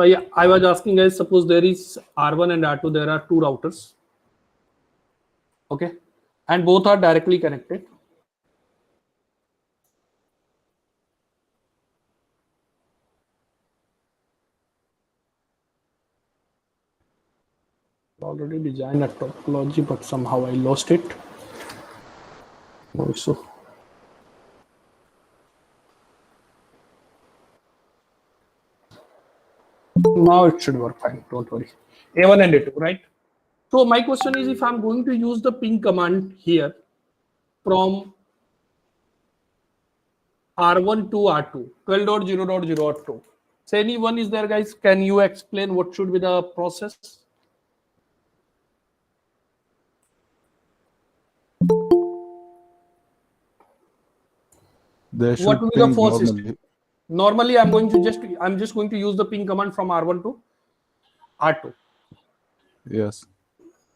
So I was asking guys, suppose there is R1 and R2, there are two routers. Okay. And both are directly connected. Already designed a topology, but somehow I lost it. Also. Now it should work fine. Don't worry. A1 and A2, right? So my question is, if I'm going to use the ping command here from R1 to R2, 12.0.0.2. So anyone is there, guys? Can you explain what should be the process? What will be the first system? Normally, I'm just going to use the ping command from R1 to R2. Yes.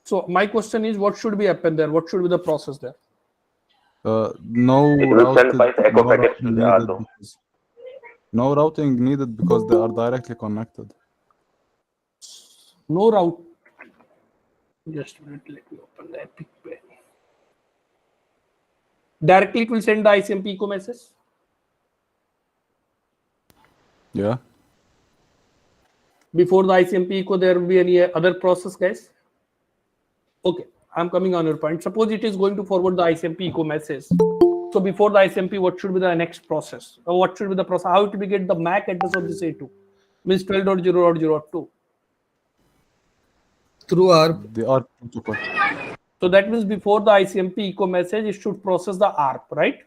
So my question is, what should be happen there? What should be the process there? No routing needed because they are directly connected. No route. Just a minute, let me open the Epic Pen. Directly it will send the ICMP echo message. Yeah. Before the ICMP echo, there will be any other process, guys? Okay, I'm coming on your point. Suppose it is going to forward the ICMP echo message. So before the ICMP, what should be the next process? Or what should be the process? How to be get the MAC address of this A2? Means 12.0.0.2. Through ARP. The ARP protocol. So that means before the ICMP echo message, it should process the ARP, right?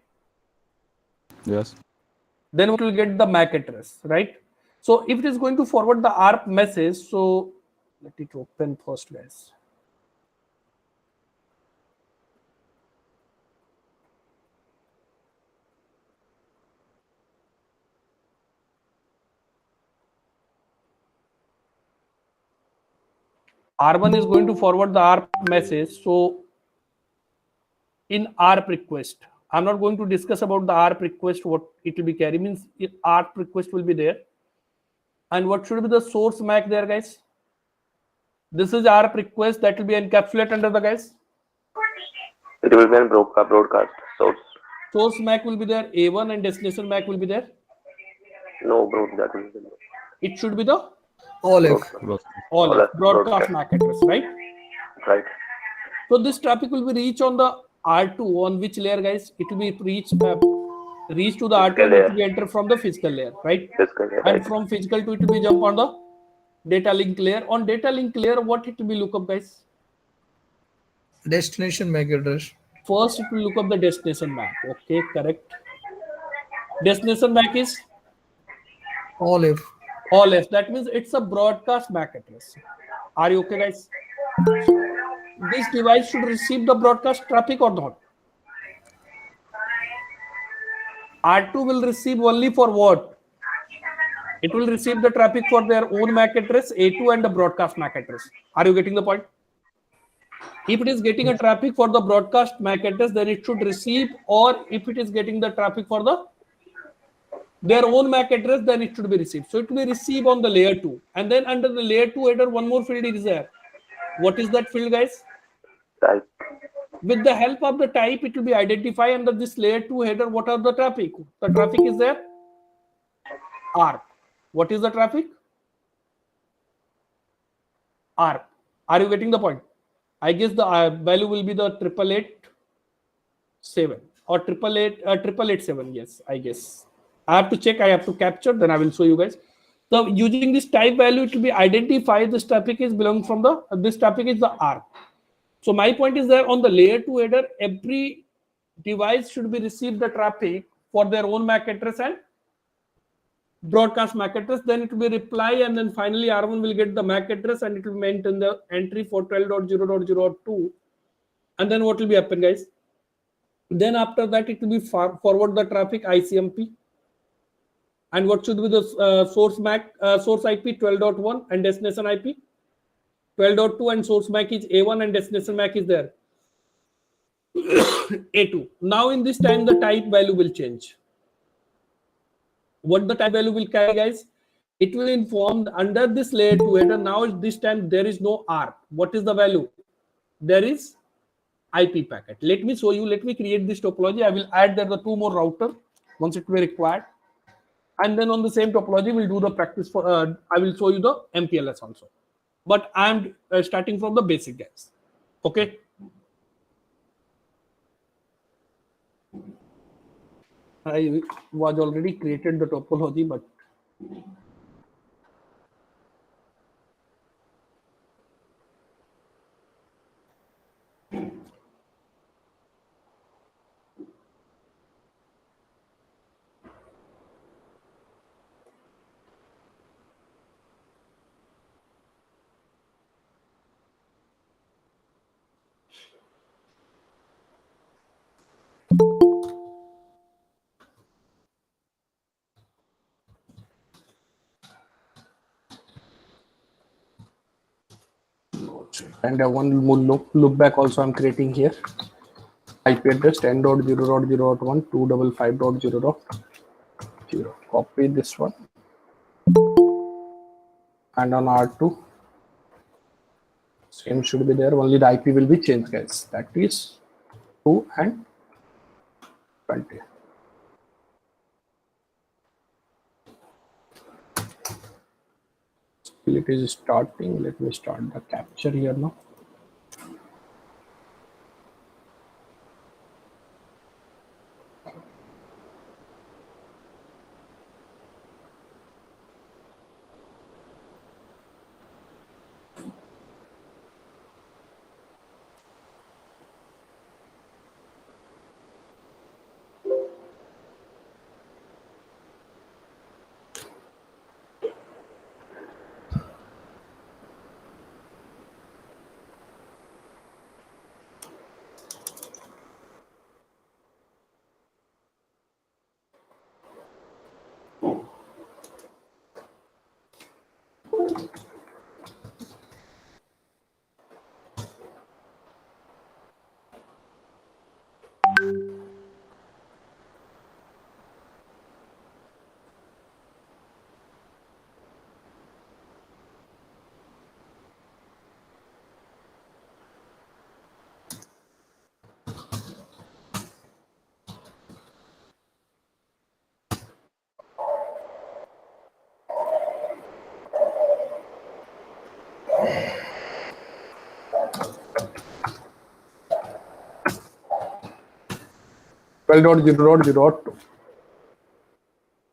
Yes. Then it will get the MAC address, right? So if it is going to forward the ARP message, so let it open first, guys. R1 is going to forward the ARP message. So in ARP request, I'm not going to discuss about the ARP request, what it will be carry means ARP request will be there. And what should be the source MAC there, guys? This is ARP request that will be encapsulated under the guys. It will be a broadcast source. Source MAC will be there, A1 and destination MAC will be there. No, bro, that will be no. It should be the OLF. broadcast MAC address, right? Right. So this traffic will be reached on the R2 on which layer, guys? It will be reached to the R2 and it will be entered from the physical layer, right? Physical layer, and right. from physical to it will be jump on the data link layer. On data link layer, what it will be look up, guys? Destination MAC address. First, it will look up the destination MAC. Okay, correct. Destination MAC is OLF. OLF. That means it's a broadcast MAC address. Are you okay, guys? This device should receive the broadcast traffic or not? R2 will receive only for what? It will receive the traffic for their own MAC address, A2 and the broadcast MAC address. Are you getting the point? If it is getting a traffic for the broadcast MAC address, then it should receive, or if it is getting the traffic for their own MAC address, then it should be received. So it will be received on the layer 2. And then under the layer 2 header, one more field is there. What is that field, guys? Type. With the help of the type, it will be identified under this layer 2 header. What are the traffic? The traffic is there. ARP. What is the traffic? ARP. Are you getting the point? I guess the value will be the 8887 or 8887. Yes, I guess. I have to check. I have to capture. Then I will show you guys. So using this type value, it will be identified. This traffic is belong from the. This traffic is the ARP. So my point is that on the layer 2 header, every device should be received the traffic for their own MAC address and broadcast MAC address. Then it will be reply, and then finally R1 will get the MAC address and it will maintain the entry for 12.0.0.2. And then what will be happen, guys? Then after that, it will be forward the traffic ICMP. And what should be the source MAC, source IP 12.1 and destination IP 12.2, and source MAC is A1 and destination MAC is there A2. Now in this time, the type value will change. What the type value will carry, guys? it will inform under this layer 2 header. Now this time there is no ARP. What is the value? There is IP packet. Let me show you. Let me create this topology. I will add there the 2 more router once it will be required, and then on the same topology we'll do the practice for. I will show you the MPLS also, but I'm starting from the basic, guys. Okay. I was already created the topology, but and one more look back also I'm creating here. IP address 10.0.0.1 255.0.0. Copy this one, and on R2 same should be there. Only the IP will be changed, guys. That is 2 and 20. Still it is starting. Let me start the capture here now.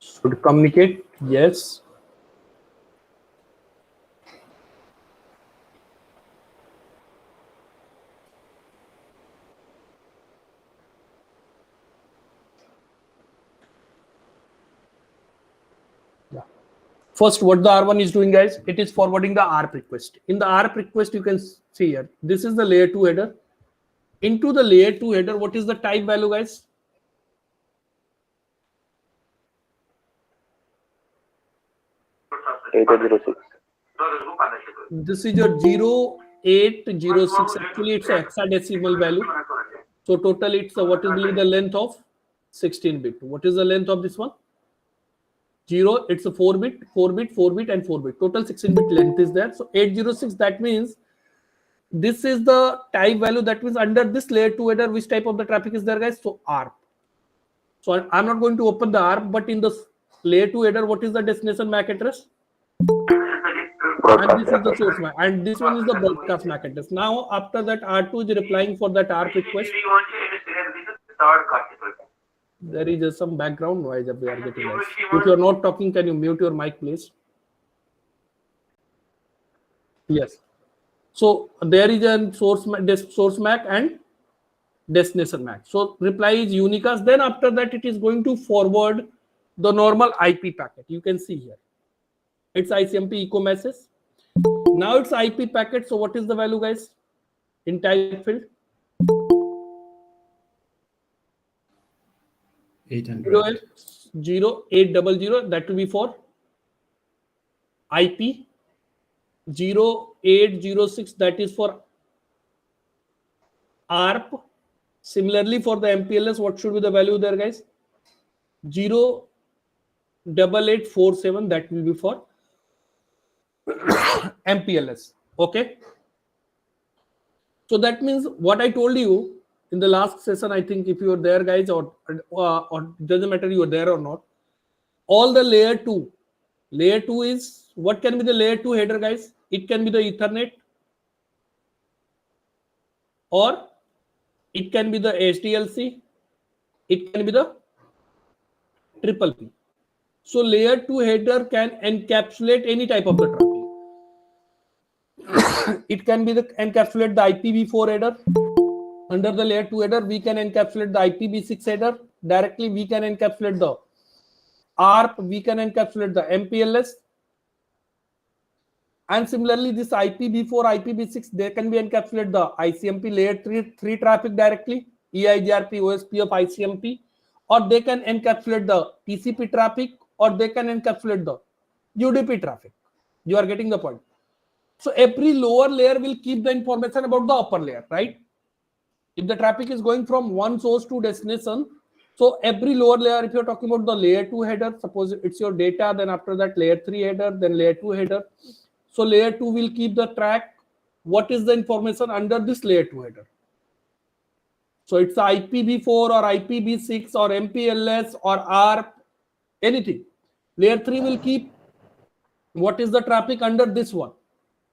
Should communicate. Yes. Yeah. First, what the R1 is doing, guys, it is forwarding the ARP request. In the ARP request, you can see here, this is the layer 2 header. Into the layer 2 header, what is the type value, guys? This is your 0806. Actually, it's a hexadecimal value. So total, it's what will be the length of 16 bit. What is the length of this one? 0. It's a 4 bit, 4 bit, 4 bit, and 4 bit. Total 16 bit length is there. So 806. That means this is the type value. That means under this layer 2 header, which type of the traffic is there, guys? So ARP. So I'm not going to open the ARP, but in the layer 2 header, what is the destination MAC address? And this is the source MAC, and this one is the broadcast MAC address. Now after that, R2 is replying for that ARP request. There is just some background noise that we are getting. Guys. If you are not talking, can you mute your mic, please? Yes. So there is a source MAC and destination MAC. So reply is unicast. Then after that, it is going to forward the normal IP packet. You can see here. It's ICMP echo message. Now it's IP packet. So what is the value, guys? In type field? 800. 0800. That will be for IP. 0806. That is for ARP. Similarly, for the MPLS, what should be the value there, guys? 08847. That will be for MPLS. Okay. So that means what I told you in the last session, I think if you were there, guys, or doesn't matter you were there or not, all the layer 2. Layer 2 is, what can be the layer 2 header, guys? It can be the Ethernet, or it can be the HDLC, it can be the triple P. So layer 2 header can encapsulate any type of the traffic. It can be the encapsulate the IPv4 header. Under the layer 2 header, we can encapsulate the IPv6 header. Directly, we can encapsulate the ARP, we can encapsulate the MPLS. And similarly, this IPv4, IPv6, they can be encapsulate the ICMP layer 3 traffic directly, EIGRP, OSPF, ICMP, or they can encapsulate the TCP traffic, or they can encapsulate the UDP traffic. You are getting the point. So every lower layer will keep the information about the upper layer, right? If the traffic is going from one source to destination, so every lower layer, if you're talking about the layer 2 header, suppose it's your data, then after that layer 3 header, then layer 2 header. So layer 2 will keep the track. What is the information under this layer 2 header? So it's IPv4 or IPv6 or MPLS or ARP, anything. Layer 3 will keep what is the traffic under this one.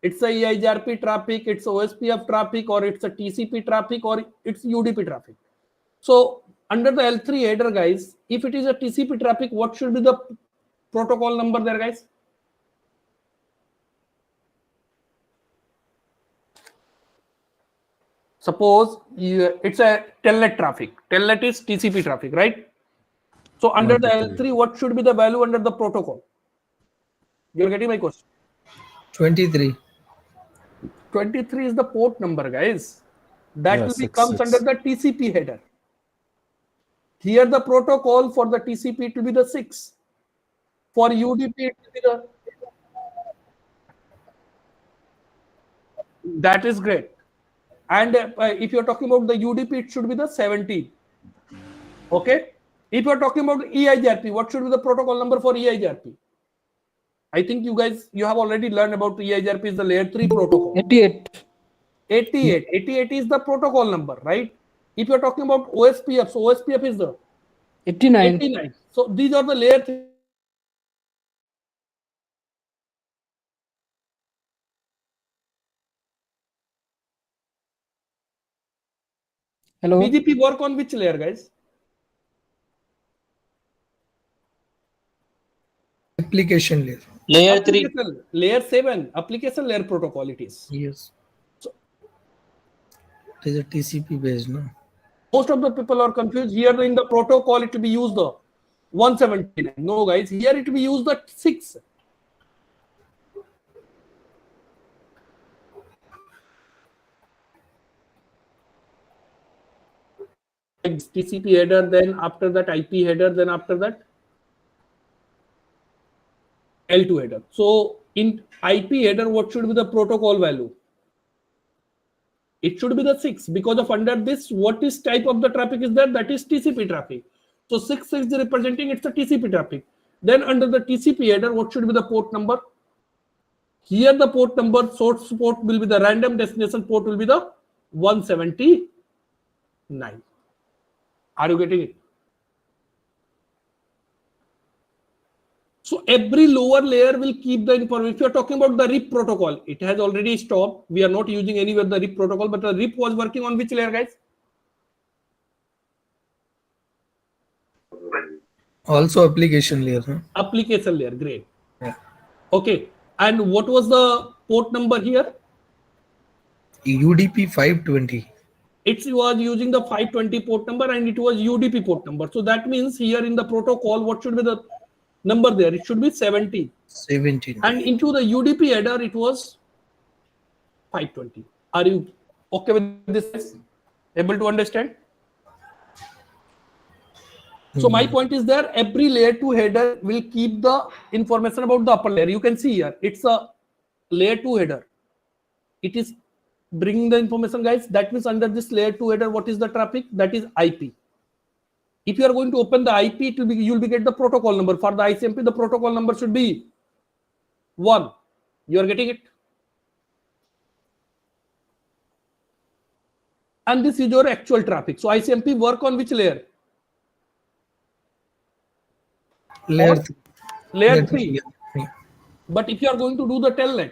It's a EIGRP traffic, it's OSPF traffic, or it's a TCP traffic, or it's UDP traffic. So under the L3 header, guys, if it is a TCP traffic, what should be the protocol number there, guys? Suppose it's a telnet traffic. Telnet is TCP traffic, right? So under the L3, what should be the value under the protocol? You're getting my question? 23. 23 is the port number, guys. That Yeah, will be 6, comes 6. under the TCP header. Here the protocol for the TCP to be the 6. For UDP it will be the. That is great. And if you're talking about the UDP, it should be the 17. Okay. If you're talking about EIGRP, what should be the protocol number for EIGRP? I think you guys, you have already learned about EIGRP is the layer 3 protocol. 88. 88 is the protocol number, right? If you're talking about OSPF, so OSPF is the 89. 89. So these are the layer 3. Hello. BGP work on which layer, guys? Application layer. Layer 3. Application, layer 7, application layer protocol it is. Yes. It is a TCP based, no? Most of the people are confused. Here in the protocol, it will be used the 179. No, guys, here it will be used the 6. TCP header, then after that IP header, then after that L2 header. So in IP header, what should be the protocol value? It should be the 6, because of under this, what is type of the traffic is there? That is TCP traffic. So 6 is representing it's a TCP traffic. Then under the TCP header, what should be the port number? Here the port number, source port will be the random, destination port will be the 179. Are you getting it? So every lower layer will keep the information. If you are talking about the RIP protocol, it has already stopped. We are not using anywhere the RIP protocol, but the RIP was working on which layer, guys? Also application layer, huh? Application layer, great. Yeah. Okay, and what was the port number here? UDP 520. It was using the 520 port number and it was UDP port number. So that means here in the protocol, what should be the number there? It should be 17. 17. And into the UDP header, it was 520. Are you okay with this? Able to understand? So my point is there, every layer 2 header will keep the information about the upper layer. You can see here, it's a layer 2 header. It is bringing the information, guys. That means under this layer 2 header, what is the traffic? That is IP. If you are going to open the IP, it will be, you will get the protocol number. For the ICMP, the protocol number should be 1. You are getting it? and this is your actual traffic. So ICMP work on which layer? Layer On 3. layer 3. Yeah. But if you are going to do the telnet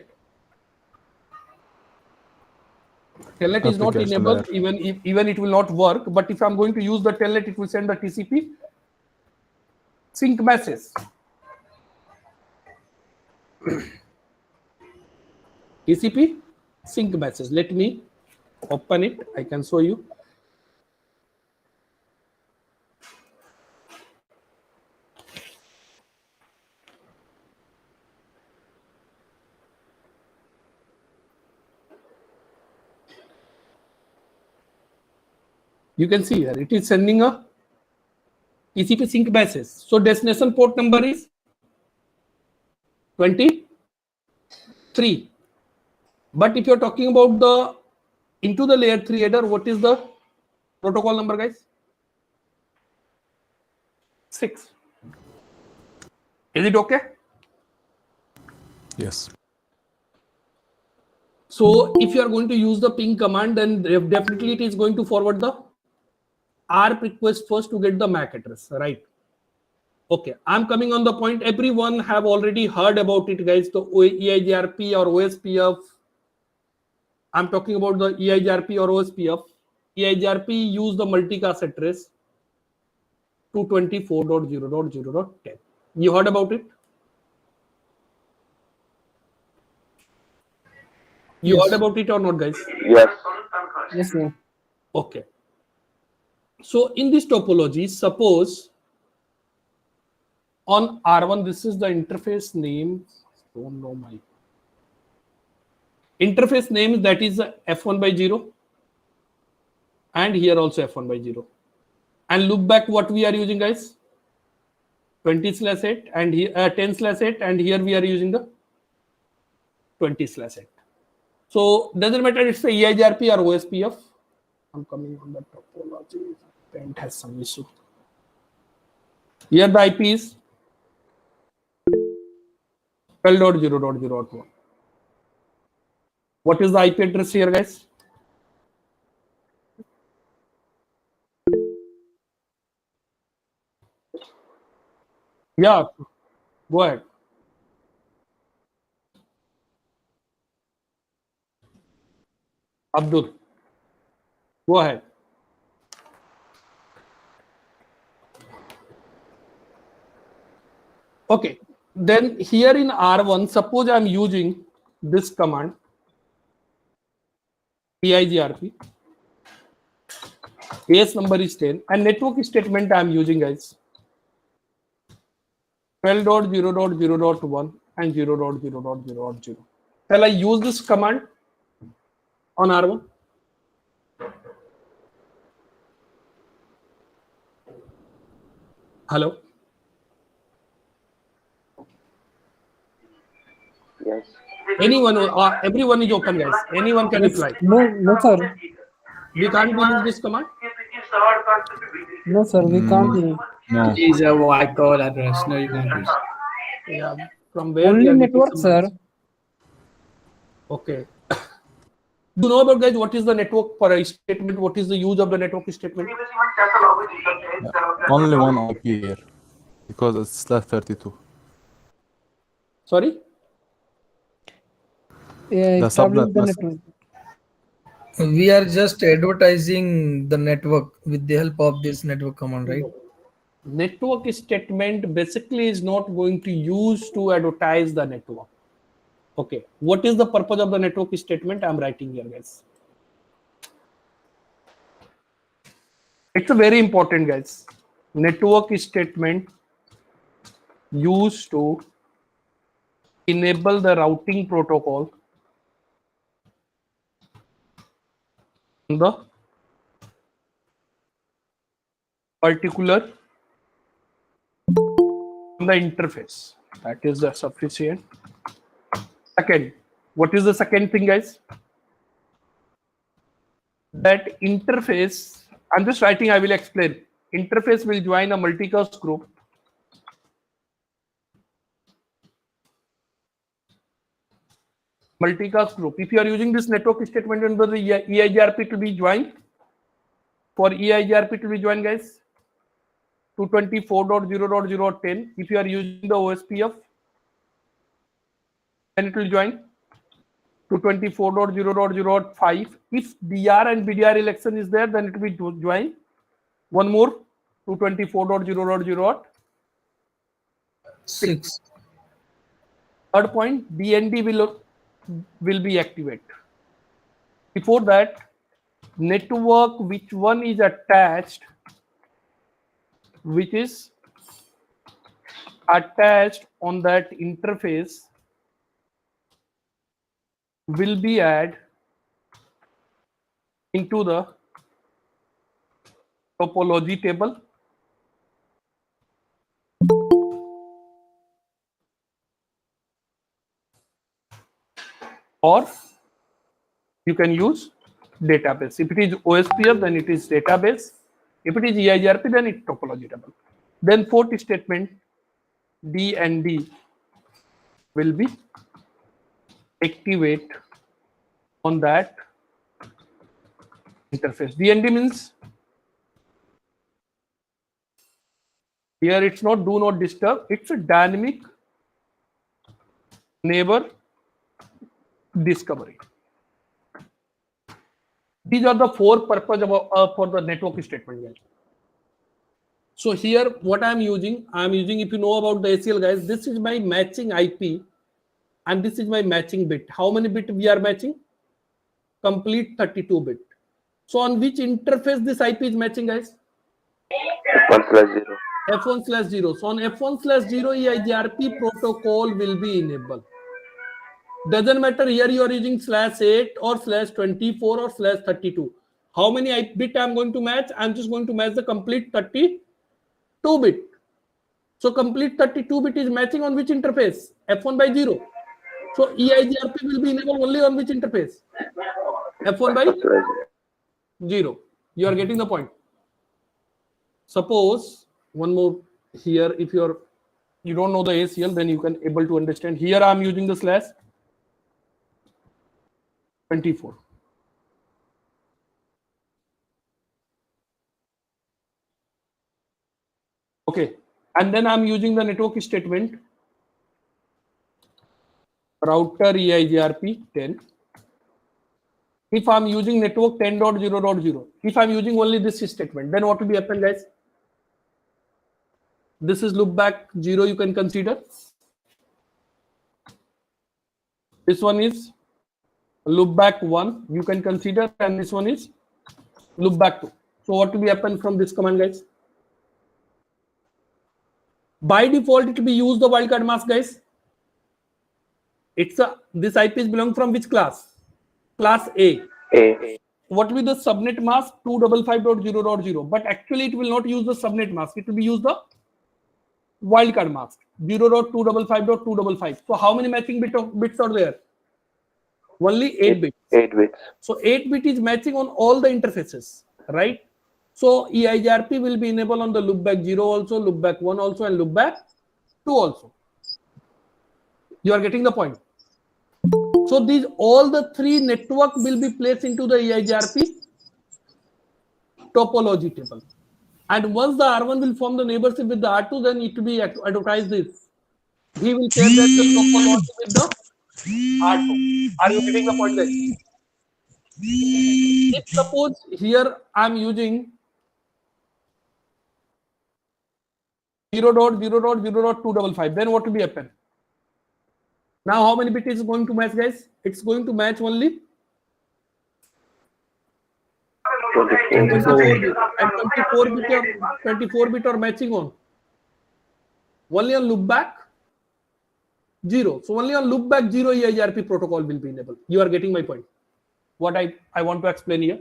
is not Application enabled, layer. even it will not work. But if I'm going to use the telnet, it will send the TCP sync message. TCP sync message. Let me open it. I can show you. You can see here it is sending a TCP sync message. So destination port number is 23. But if you're talking about the into the layer 3 header, what is the protocol number, guys? 6. Is it okay? Yes. So if you are going to use the ping command, then definitely it is going to forward the ARP request first to get the MAC address, right? Okay, I'm coming on the point. Everyone have already heard about it, guys. The EIGRP or OSPF. I'm talking about the EIGRP or OSPF. EIGRP use the multicast address 224.0.0.10. You heard about it? You Yes. heard about it or not, guys? Yes. Yes, sir. Okay. So in this topology, suppose on R1, this is the interface name. Don't know my interface name, that is F1 by 0. And here also F1 by 0. And look back what we are using, guys. 20/8 and here 10/8, and here we are using the 20/8. So doesn't matter it's a EIGRP or OSPF. I'm coming on the topology. Paint has some issue. Here the IP is 12.0.0.1. What is the IP address here, guys? Yeah, go ahead. Abdul, go ahead. Okay, then here in R1, suppose I'm using this command, PIGRP, AS number is 10, and network statement I'm using, guys, 12.0.0.1 and 0.0.0.0. Shall I use this command on R1? Hello? Yes. Anyone, everyone is open, guys. Anyone can Yes. reply. No, sir. We can't use this command. No, sir. We can't use. No. Is a white call address. No, you can't use. Yeah, from where we Only are getting network, some sir. noise? Okay. Do you know about, guys, what is the network for a statement? What is the use of the network statement? Only one IP here because it's /32. Sorry? Yeah, The establish subnet the message. network. We are just advertising the network with the help of this network command, right? Network statement basically is not going to use to advertise the network. Okay. What is the purpose of the network statement? I'm writing here, guys. It's a very important, guys. Network statement used to enable the routing protocol on the particular on the interface. That is the sufficient. Second, what is the second thing, guys? That interface, I'm just writing, I will explain. Interface will join a multicast group If you are using this network statement under the EIGRP to be joined for EIGRP to be joined, guys? 224.0.0.10. If you are using the OSPF, then it will join 224.0.0.5. If DR and BDR election is there, then it will be join. One more 224.0.0.6. 6. Third point, DND will be activated. Before that, network which one is attached, which is attached on that interface will be added into the topology table, or you can use database. If it is OSPF, then it is database. If it is EIGRP, then it's topology table. Then fourth statement, D and D will be activate on that interface. D and D means here it's not do not disturb, it's a dynamic neighbor discovery. These are the four purposes for the network statement, guys. So here what I'm using, if you know about the ACL, guys, this is my matching IP and this is my matching bit. How many bit we are matching? Complete 32 bit. So on which interface this IP is matching, guys? F1/0. F1/0. So on F1/0, EIGRP protocol will be enabled. Doesn't matter here you are using /8 or /24 or /32. How many bit I'm going to match? I'm just going to match the complete 32 bit. So complete 32 bit is matching on which interface? F1/0. So EIGRP will be enabled only on which interface? F1/0. You are getting the point. Suppose one more here, if you don't know the ACL, then you can able to understand. Here I am using the /24. Okay, and then I'm using the network statement router EIGRP 10. If I'm using network 10.0.0, if I'm using only this statement, then what will be happen, guys? This is loopback 0, you can consider. This one is loopback 1, you can consider, and this one is loopback 2. So what will be happen from this command, guys? By default, it will be use the wildcard mask, guys. This IP is belong from which class? Class A. What will be the subnet mask? 255.0.0. But actually, it will not use the subnet mask. It will be use the wildcard mask 0.255.255. So how many matching bits are there? Only 8 bits. 8 bits. So 8 bit is matching on all the interfaces, right? So EIGRP will be enabled on the loopback 0 also, loopback 1 also, and loopback 2 also. You are getting the point. So these all the three network will be placed into the EIGRP topology table. And once the R1 will form the neighborship with the R2, then it will be advertised this. He will share that the topology with the R2. Are you getting the point, guys? If suppose here I am using 0.0.0.255, then what will be happen? Now how many bit is going to match, guys? It's going to match only 24 bit, and 24 bit are matching on only on loopback 0. So only on loopback 0 EIGRP protocol will be enabled. You are getting my point. What I want to explain here.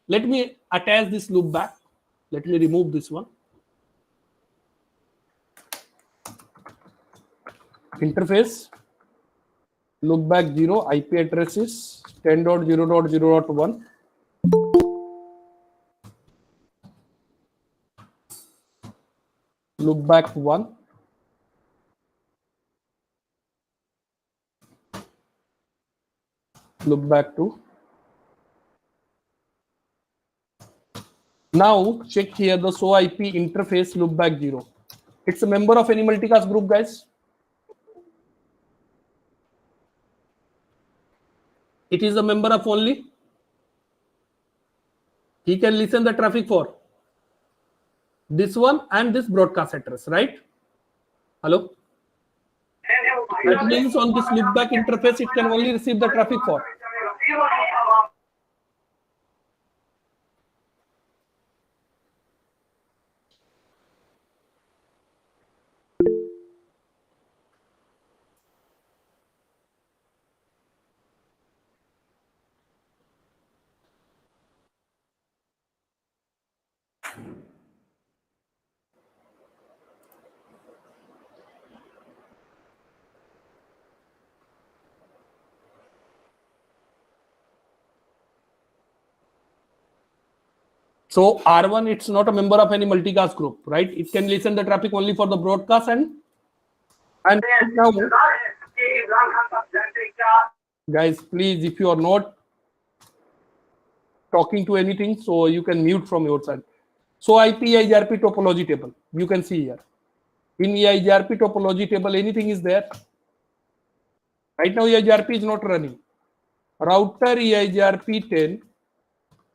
Let me attach this loopback. Let me remove this one. Interface loopback 0, IP address is 10.0.0.1. Loopback 1. Loopback 2. Now check here the SO IP interface loopback 0. It's a member of any multicast group, guys. It is a member of only. He can listen the traffic for this one and this broadcast address, right? Hello? That means on this loopback interface, it can only receive the traffic for. So R1, it's not a member of any multicast group, right? It can listen the traffic only for the broadcast and now, guys, please, if you are not talking to anything, so you can mute from your side. So IP EIGRP topology table, you can see here. In EIGRP topology table, anything is there. Right now, EIGRP is not running. Router EIGRP 10,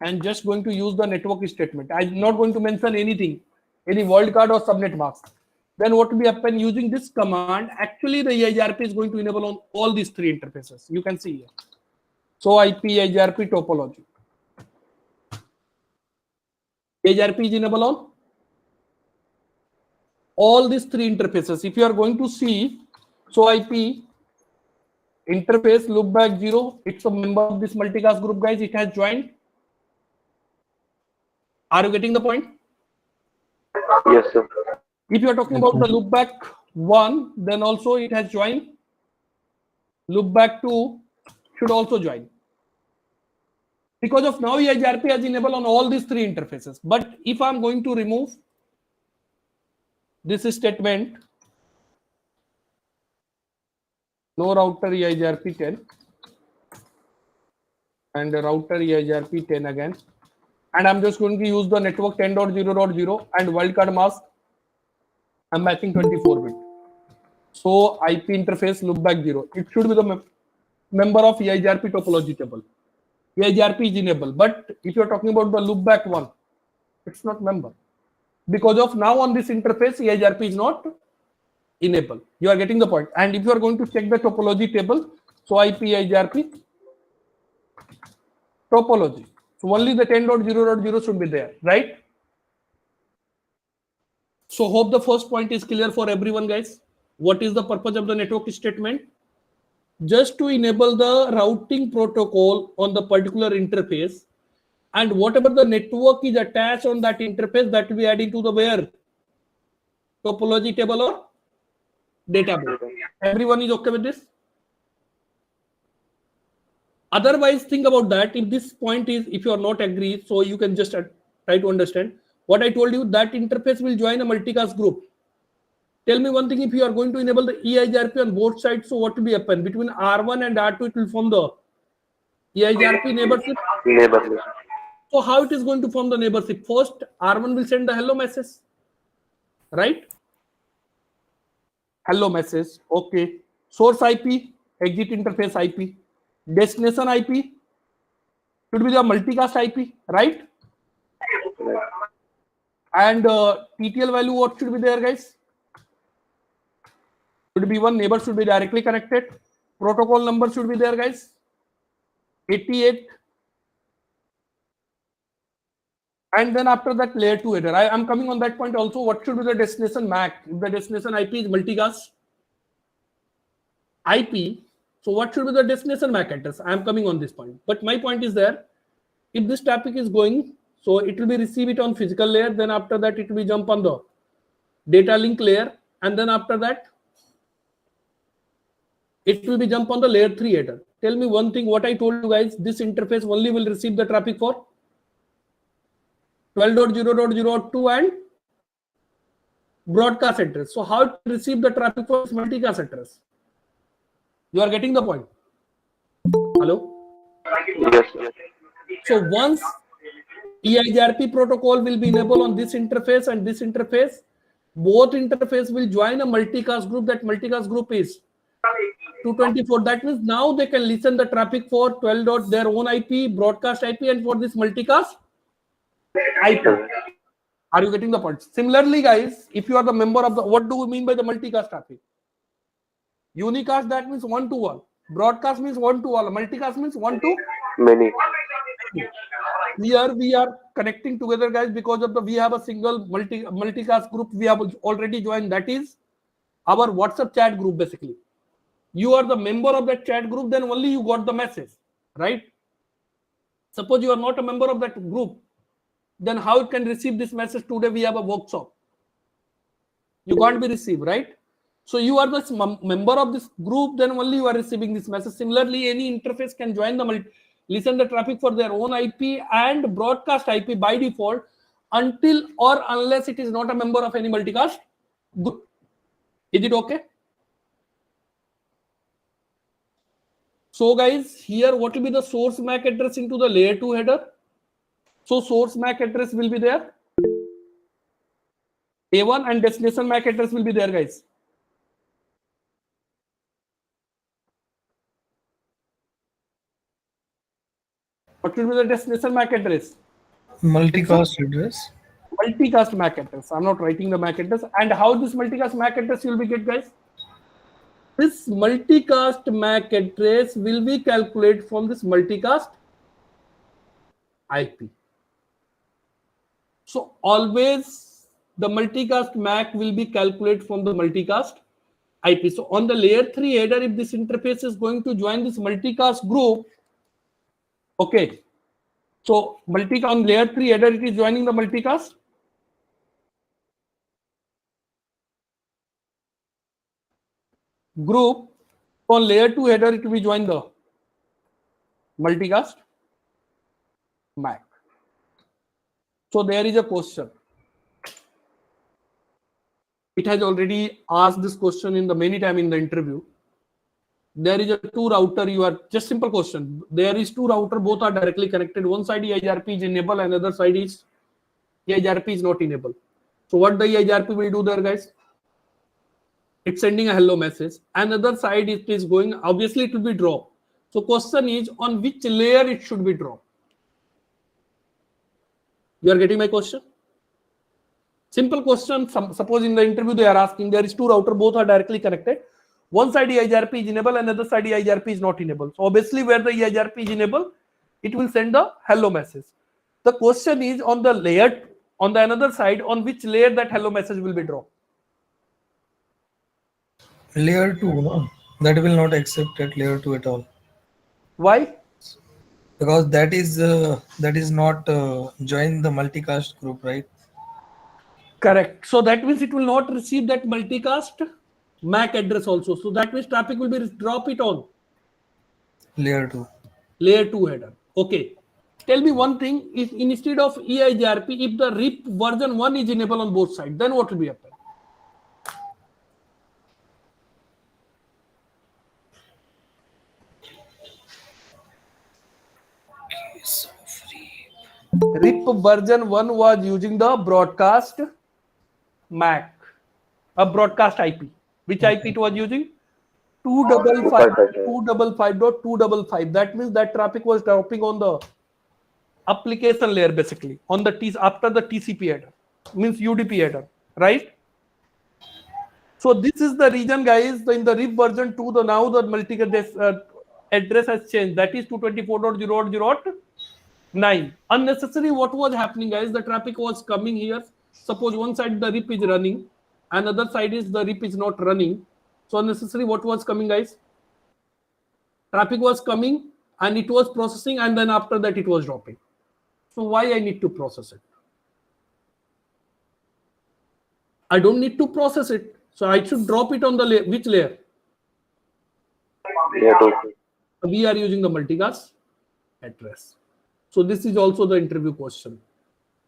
and just going to use the network statement. I'm not going to mention anything, any wildcard or subnet mask. Then what will be happen using this command? Actually, the EIGRP is going to enable on all these three interfaces. You can see here. So IP EIGRP topology. EIGRP is enabled on all these three interfaces. If you are going to see, so IP interface loopback 0, it's a member of this multicast group, guys. It has joined. Are you getting the point? Yes, sir. If you are talking about the loopback 1, then also it has joined. Loopback 2 should also join. Because of now, EIGRP has enabled on all these three interfaces. But if I'm going to remove this statement, no router EIGRP 10 and the router EIGRP 10 again. And I'm just going to use the network 10.0.0 and wildcard mask. I'm matching 24-bit. So IP interface loopback 0. It should be the member of EIGRP topology table. EIGRP is enabled. But if you're talking about the loopback 1, it's not member. Because of now on this interface, EIGRP is not enabled. You are getting the point. And if you are going to check the topology table, so IP EIGRP topology. So only the 10.0.0 should be there, right? So hope the first point is clear for everyone, guys. What is the purpose of the network statement? Just to enable the routing protocol on the particular interface, and whatever the network is attached on that interface, that will be adding to the where? Topology table or database. Everyone is okay with this? Otherwise, think about that. If this point is, if you are not agree, so you can just try to understand what I told you. That interface will join a multicast group. Tell me one thing: if you are going to enable the EIGRP on both sides, so what will be happen between R1 and R2? It will form the EIGRP neighborship. Neighborhood. So how it is going to form the neighborship? First, R1 will send the hello message, right? Hello message. Okay. Source IP, exit interface IP. Destination IP should be the multicast IP, right? And TTL value, what should be there, guys? Should be one. Neighbor should be directly connected. Protocol number should be there, guys. 88. And then after that, layer 2 header. I am coming on that point also. What should be the destination MAC? If the destination IP is multicast IP, so what should be the destination MAC address? I am coming on this point. But my point is there, if this traffic is going, so it will be receive it on physical layer. Then after that, it will be jump on the data link layer. And then after that, it will be jump on the layer 3 header. Tell me one thing, what I told you guys, this interface only will receive the traffic for 12.0.0.2 and broadcast address. So how to receive the traffic for this multicast address? You are getting the point? Hello? Yes, sir. So once EIGRP protocol will be enabled on this interface and this interface. Both interface will join a multicast group. That multicast group is 224. That means now they can listen the traffic for 12 dot their own IP, broadcast IP, and for this multicast IP. Are you getting the point? Similarly, guys, if you are the member of the, what do we mean by the multicast traffic? Unicast, that means one to one. Broadcast means one to all. Multicast means one to Many. here we are connecting together, guys, because of the we have a single multicast group we have already joined. That is our WhatsApp chat group. Basically, you are the member of that chat group, then only you got the message, right? Suppose you are not a member of that group, then how it can receive this message? Today we have a workshop. You can't be received, right? So you are the member of this group, then only you are receiving this message. Similarly, any interface can join the listen the traffic for their own IP and broadcast IP by default until or unless it is not a member of any multicast group. Is it okay? So guys, here what will be the source MAC address into the layer 2 header? So source MAC address will be there. A1 and destination MAC address will be there, guys. What will be the destination MAC address? Multicast address. Multicast MAC address. I'm not writing the MAC address. And how this multicast MAC address will be get, guys? This multicast MAC address will be calculated from this multicast IP. So always the multicast MAC will be calculated from the multicast IP. So on the layer 3 header, if this interface is going to join this multicast group, okay. So on layer 3 header, it is joining the multicast. Group. On layer 2 header, it will be join the multicast MAC. So there is a question. It has already asked this question in the many time in the interview. There is a two router. You are just simple question. There is two router. Both are directly connected. One side EIGRP is enabled, and other side is EIGRP is not enabled. So what the EIGRP will do there, guys? It's sending a hello message. Another side it is going. Obviously, it will be dropped. So question is on which layer it should be dropped. You are getting my question? Simple question. Suppose in the interview they are asking, there is two router, both are directly connected. One side EIGRP is enabled, another side EIGRP is not enabled. So obviously where the EIGRP is enabled, it will send a hello message. The question is on the layer, on the another side, on which layer that hello message will be dropped. Layer 2, no? That will not accept at layer 2 at all. Why? Because that is not join the multicast group, right? Correct. So that means it will not receive that multicast MAC address also. So that means traffic will be drop it on Layer 2. Layer 2 header. Okay. Tell me one thing. If instead of EIGRP, if the RIP version 1 is enabled on both sides, then what will be happen? RIP version 1 was using the broadcast MAC, a broadcast IP. Which IP it was using? 255.255.255. That means that traffic was dropping on the application layer, basically on the after the TCP header, means UDP header, right? So this is the reason, guys. In the RIP version 2, now the multicast address has changed. That is 224.0.0.9. Unnecessary. What was happening, guys? The traffic was coming here. Suppose one side the RIP is running, another side is the RIP is not running. So unnecessary. What was coming, guys? Traffic was coming and it was processing, and then after that it was dropping. So why I need to process it? I don't need to process it. So I should drop it on the layer. Which layer? Layer 2. We are using the multicast address. So this is also the interview question.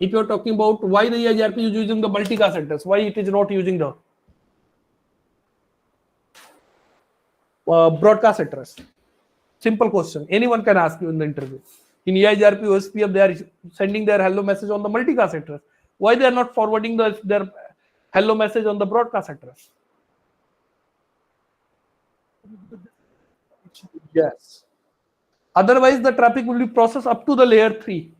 If you are talking about why the EIGRP is using the multicast address, why it is not using the broadcast address? Simple question. Anyone can ask you in the interview. In EIGRP OSPF, they are sending their hello message on the multicast address. Why they are not forwarding their hello message on the broadcast address? Yes. Otherwise, the traffic will be processed up to the layer 3.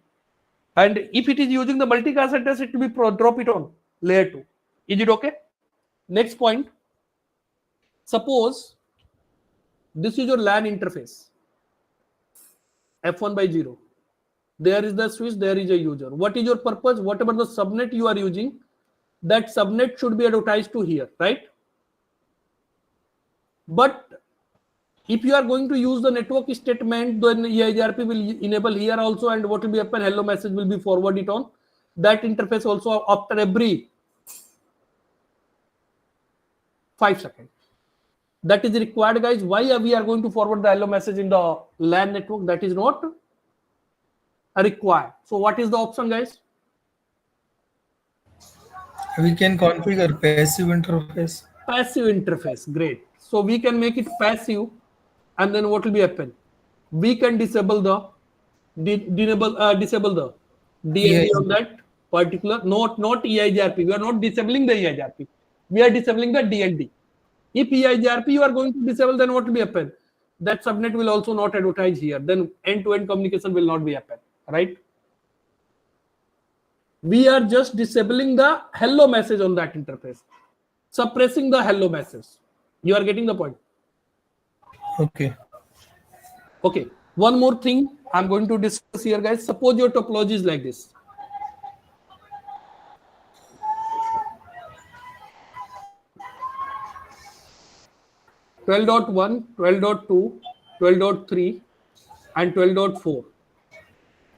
And if it is using the multicast address, it will be drop it on layer 2. Is it okay? Next point. Suppose this is your LAN interface. F1 by 0. There is the switch, there is a user. What is your purpose? Whatever the subnet you are using, that subnet should be advertised to here, right? But if you are going to use the network statement, then EIGRP will enable here also, and what will be happen? Hello message will be forwarded on that interface also after every 5 seconds. That is required, guys. Why we are going to forward the hello message in the LAN network? That is not required. So what is the option, guys? We can configure passive interface. Passive interface. Great. So we can make it passive, and then what will be happen? We can disable the disable the DND on that particular, not EIGRP. We are not disabling the EIGRP. We are disabling the DND. If EIGRP you are going to disable, then what will be happen? That subnet will also not advertise here. Then end-to-end communication will not be happen, right? We are just disabling the hello message on that interface, suppressing the hello message. You are getting the point? Okay. Okay. One more thing I'm going to discuss here, guys. Suppose your topology is like this. (12.1, 12.2, 12.3, and 12.4).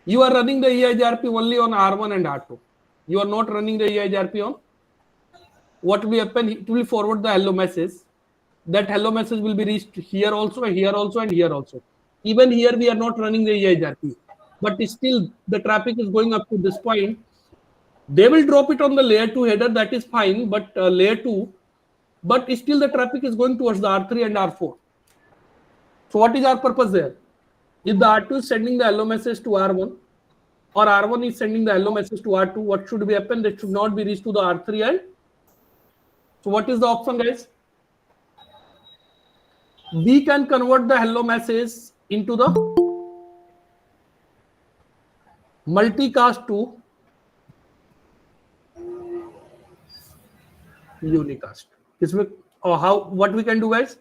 You are running the EIGRP only on R1 and R2. You are not running the EIGRP on. What will happen? It will forward the hello message. That hello message will be reached here also, here also, and here also. Even here we are not running the EIGRP, but still the traffic is going up to this point. They will drop it on the layer 2 header. That is fine, but layer 2. But still the traffic is going towards the R3 and R4. So what is our purpose there? If the R2 is sending the hello message to R1, or R1 is sending the hello message to R2, what should be happen? That should not be reached to the R3 and. So what is the option, guys? We can convert the hello message into the multicast to unicast. What we can do, guys?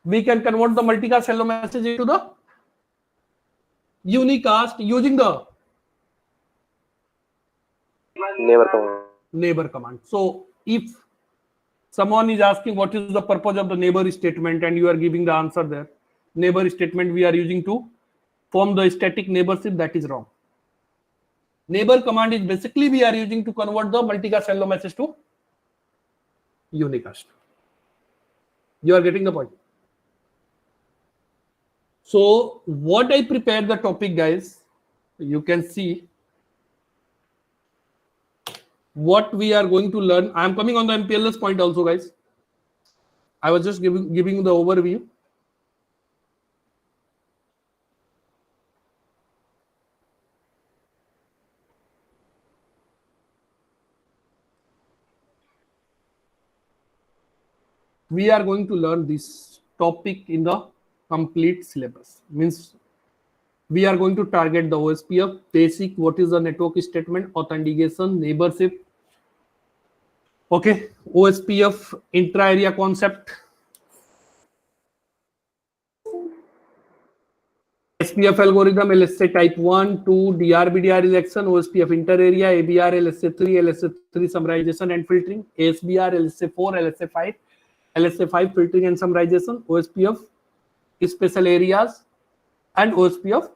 We can convert the multicast hello message into the unicast using the neighbor command. So if someone is asking what is the purpose of the neighbor statement, and you are giving the answer there, neighbor statement we are using to form the static neighborship, that is wrong. Neighbor command is basically we are using to convert the multicast hello message to unicast. You are getting the point. So what I prepared the topic, guys, you can see what we are going to learn. I am coming on the MPLS point also, guys. I was just giving you the overview. We are going to learn this topic in the complete syllabus. Means we are going to target the OSPF, basic, what is the network statement, authentication, neighborship. Okay, OSPF intra-area concept, SPF algorithm, LSA type 1, 2, DRBDR election, OSPF inter-area, ABR, LSA 3, LSA 3 summarization and filtering, ASBR, LSA 4, LSA 5, LSA 5 filtering and summarization, OSPF special areas, and OSPF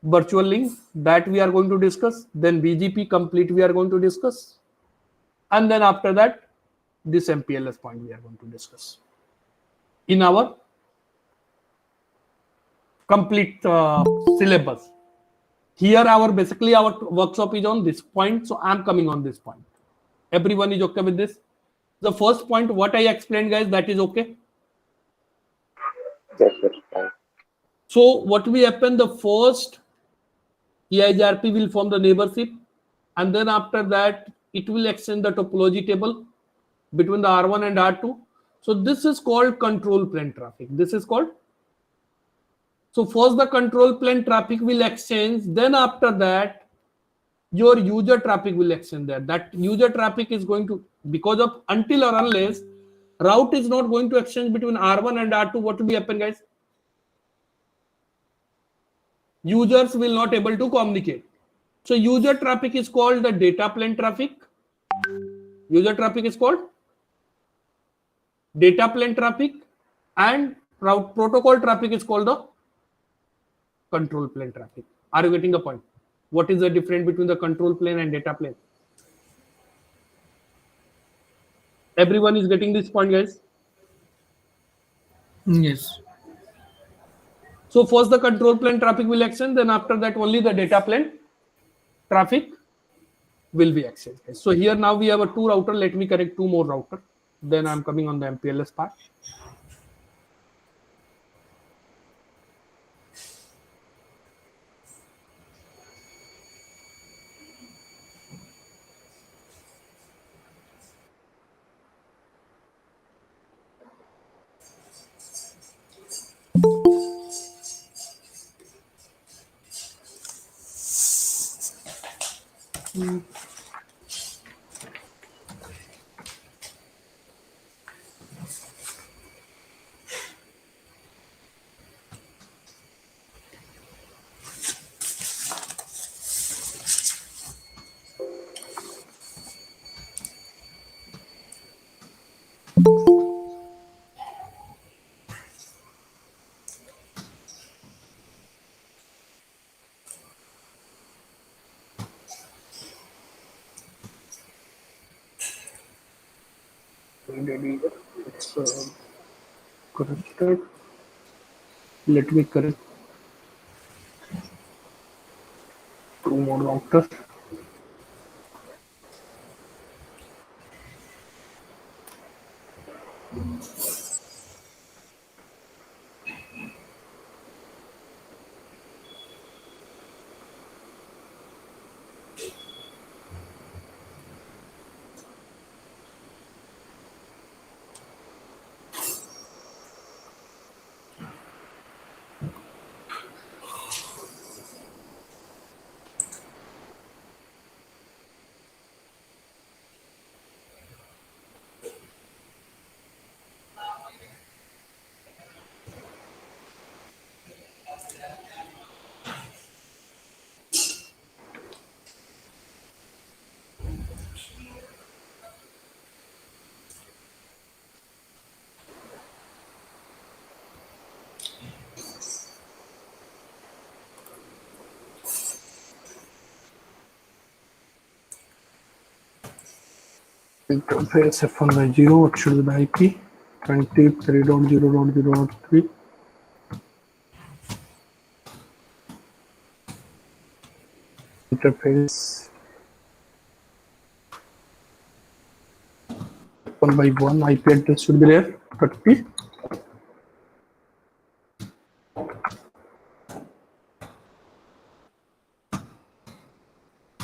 virtual link, that we are going to discuss. Then BGP complete we are going to discuss. And then after that, this MPLS point we are going to discuss in our complete syllabus. Here basically our workshop is on this point, so I'm coming on this point. Everyone is okay with this? The first point what I explained, guys, that is okay? Yes, sir. So what will happen? The first EIGRP will form the neighborship, and then after that it will extend the topology table between the R1 and R2. So this is called control plane traffic. This is called. So first the control plane traffic will exchange, then after that your user traffic will extend there. That user traffic is going to, because of until or unless route is not going to exchange between R1 and R2, what will be happen, guys? Users will not able to communicate. So user traffic is called the data plane traffic. User traffic is called data plane traffic, and route protocol traffic is called the control plane traffic. Are you getting the point? What is the difference between the control plane and data plane? Everyone is getting this point, guys? Yes. So first the control plane traffic will extend, then after that only the data plane traffic will be exchanged. So here now we have a 2 router. Let me connect 2 more router. Then I'm coming on the MPLS part. It's corrected. Let me correct 2 more routers. Interface F1/0, what should be the IP? 23.0.0.3. Interface 1/1, IP address should be there, 30.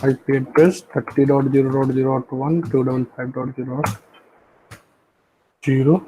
IP address 30.0.0.1, 275.0.0.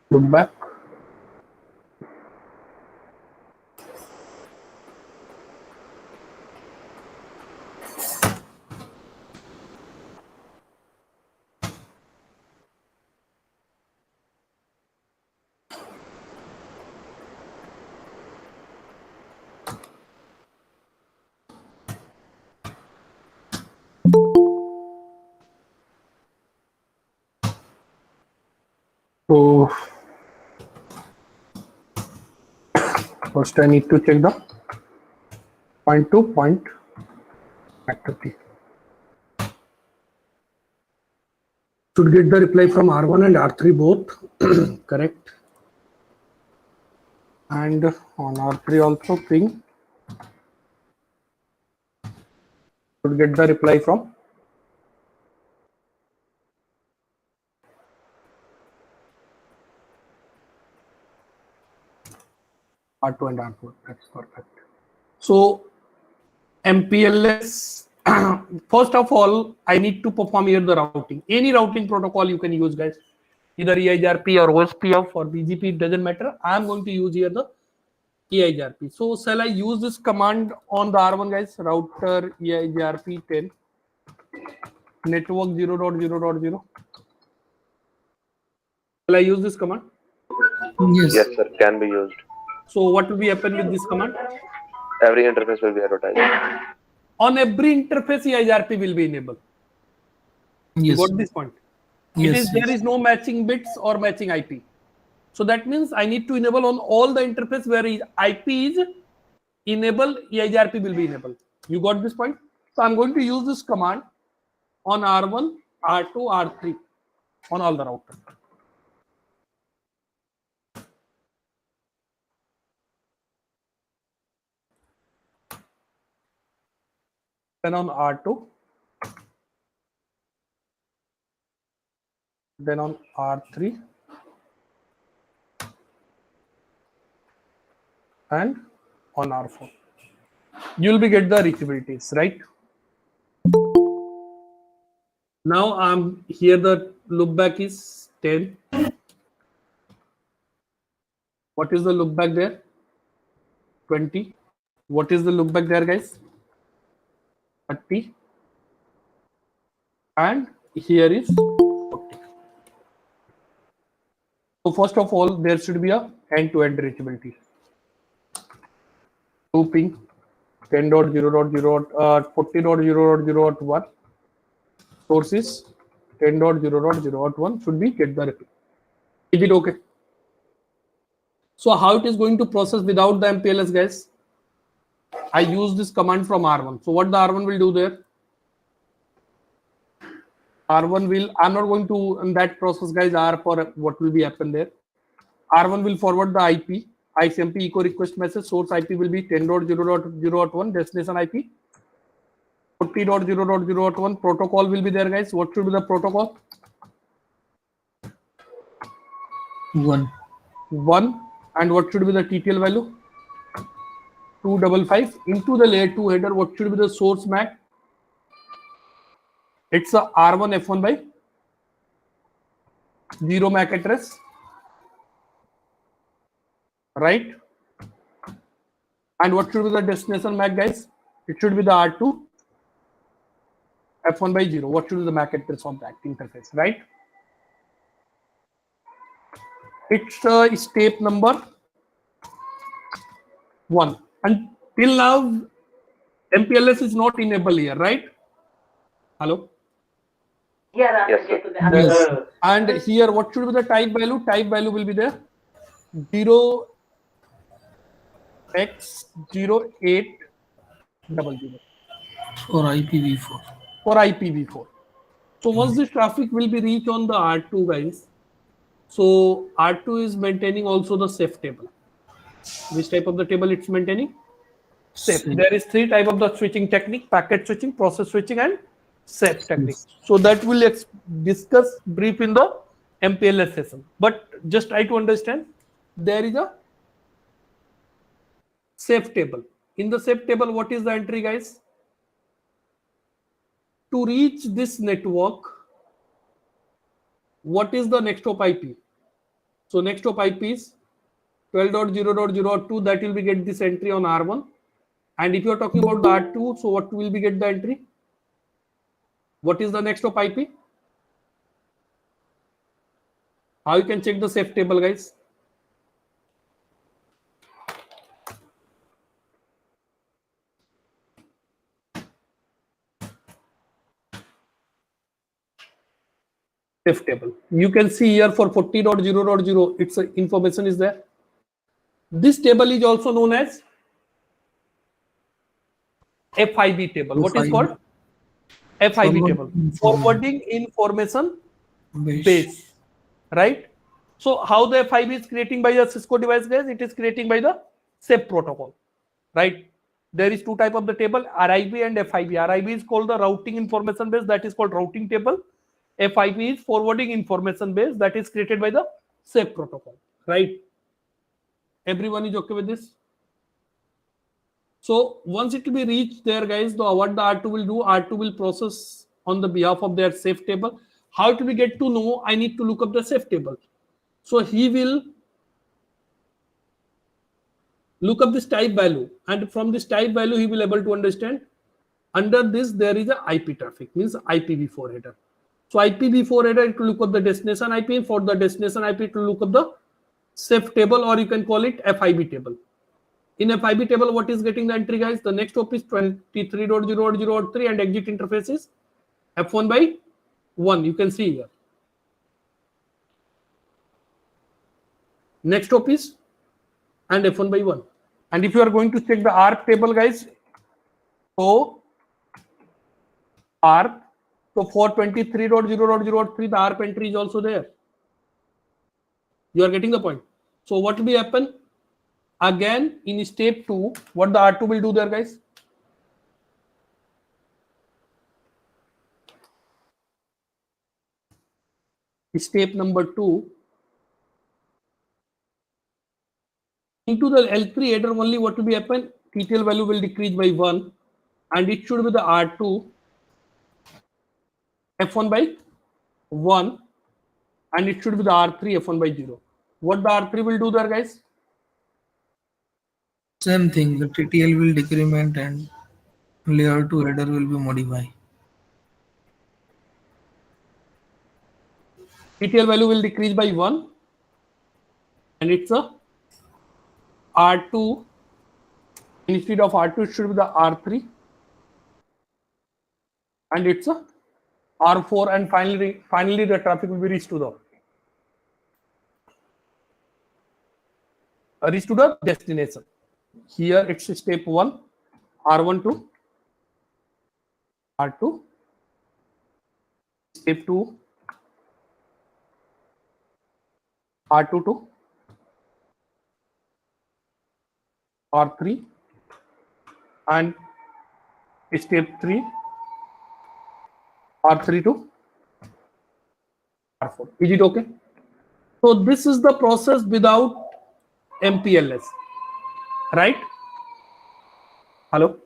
Look back. So first I need to check the point to point activity. Should get the reply from R1 and R3 both. Correct. And on R3 also ping. Should get the reply from R2 and R4. That's perfect. So MPLS, first of all, I need to perform here the routing. Any routing protocol you can use, guys. Either EIGRP or OSPF or BGP, it doesn't matter. I'm going to use here the EIGRP. So shall I use this command on the R1, guys? Router EIGRP 10 network 0.0.0. Shall I use this command? Yes. Yes, sir. Can be used. So what will be happen with this command? Every interface will be advertised. On every interface, EIGRP will be enabled. You Yes. got this point? Yes. There is no matching bits or matching IP. So that means I need to enable on all the interface where IP is enabled, EIGRP will be enabled. You got this point? So I'm going to use this command on R1, R2, R3 on all the routers. Then on R2, then on R3, and on R4. You'll be get the reachabilities, right? Now I'm here, the loopback is 10. What is the loopback there? 20. What is the loopback there, guys? 30. And here is 40. So first of all, there should be a end-to-end reachability. Looping 10.0.0 40.0.0.1 sources 10.0.0.1 should be get the reply. Is it okay? So how it is going to process without the MPLS, guys? I use this command from R1. So what the R1 will do there? R1 will, I'm not going to in that process, guys, R for what will be happen there. R1 will forward the IP, ICMP echo request message, source IP will be 10.0.0.1, destination IP 40.0.0.1, protocol will be there, guys. What should be the protocol? 1. 1. And what should be the TTL value? 255. Into the layer 2 header, what should be the source MAC? It's a R1 F1 by 0 MAC address, right? And what should be the destination MAC, guys? It should be the R2 F1 by 0. What should be the MAC address of that interface, right? It's step number 1. And till now, MPLS is not enabled here, right? Hello? Yes, sir. Yes. And here, what should be the type value? Type value will be there 0x0800 For IPv4. for IPv4. So once this traffic will be reached on the R2, guys, so R2 is maintaining also the safe table. Which type of the table it's maintaining? Safe. There is 3 type of the switching technique: packet switching, process switching, and safe technique. So that will discuss brief in the MPLS session. But just try to understand, there is a safe table. In the safe table, what is the entry, guys? To reach this network, what is the next hop IP? So next hop IP is 12.0.0.2. That will be get this entry on R1. And if you are talking about the R2, so what will be get the entry? What is the next hop IP? How you can check the safe table, guys? Safe table. You can see here for 40.0.0, its information is there. This table is also known as FIB table. What is called? FIB table. Forwarding information base. Right? So how the FIB is creating by the Cisco device, guys? It is creating by the SAFE protocol. Right? There is two type of the table, RIB and FIB. RIB is called the routing information base, that is called routing table. FIB is forwarding information base, that is created by the SAFE protocol. Right? Everyone is okay with this? So once it will be reached there, guys, what the R2 will do, R2 will process on the behalf of their safe table. How do we get to know? I need to look up the safe table. So he will look up this type value, and from this type value, he will able to understand under this there is a IP traffic, means IPv4 header. So IPv4 header to look up the destination IP, for the destination IP to look up the safe table, or you can call it FIB table. In FIB table, what is getting the entry, guys? The next hop is 23.0.0.3 and exit interface is F1 by 1. You can see here. Next hop is and F1 by 1. And if you are going to check the ARP table, guys, so ARP, so for 23.0.0.3, the ARP entry is also there. You are getting the point. So what will happen? Again, in step 2, what the R2 will do there, guys? Step number 2. Into the L3 header only, what will be happen? TTL value will decrease by 1, and it should be the R2 F1 by 1, and it should be the R3 F1 by 0. What the R3 will do there, guys? Same thing, the TTL will decrement and layer 2 header will be modified. TTL value will decrease by 1, and it's a R2. Instead of R2, it should be the R3, and it's a R4, and finally the traffic will be reached to the destination. Here it's step 1, R1 to R2, step 2, R2 to R3, and step 3, R3 to R4. Is it okay? So this is the process without MPLS, right? Hello?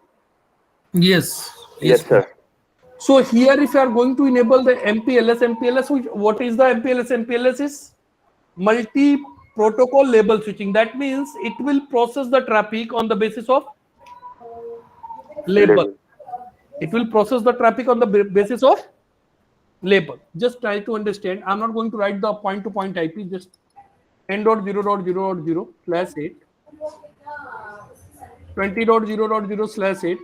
Yes. Yes, sir. So here, if you are going to enable the MPLS, what is the MPLS? MPLS is multi-protocol label switching. That means it will process the traffic on the basis of label. It will process the traffic on the basis of label. Just try to understand. I'm not going to write the point-to-point IP. Just 10.0.0.0/8, 20.0.0/8,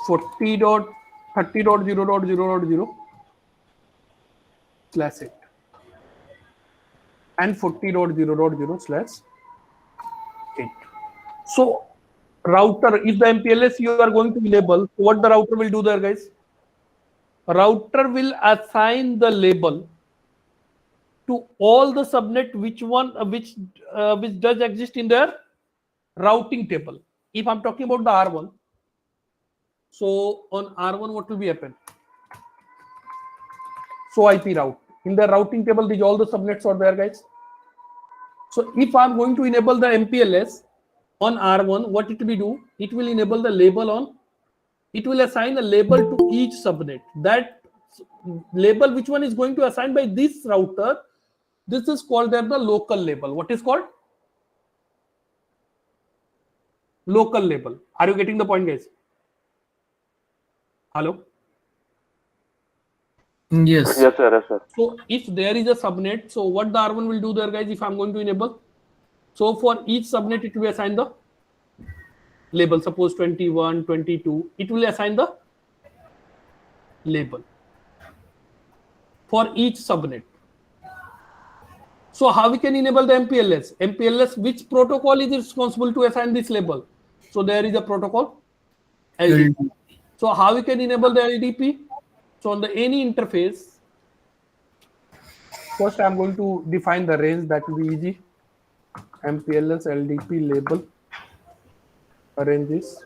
40.30.0.0.0/8, and 40.0.0/8. So router, if the MPLS you are going to enable, what the router will do there, guys? Router will assign the label to all the subnet which does exist in their routing table. If I'm talking about the R1, so on R1 what will be happen? So IP route. In the routing table, these all the subnets are there, guys. So if I'm going to enable the MPLS on R1, what it will do? It will enable the label on. It will assign a label to each subnet. That label which one is going to assign by this router, this is called there the local label. What is called? Local label. Are you getting the point, guys? Hello? Yes. Yes, sir. Yes, sir. So if there is a subnet, so what the R1 will do there, guys, if I'm going to enable? So for each subnet, it will assign the label. Suppose 21, 22, it will assign the label for each subnet. So how we can enable the MPLS? MPLS, which protocol is responsible to assign this label? So there is a protocol, LDP. So how we can enable the LDP? So on the any interface, first I'm going to define the range, that will be easy. MPLS LDP label range is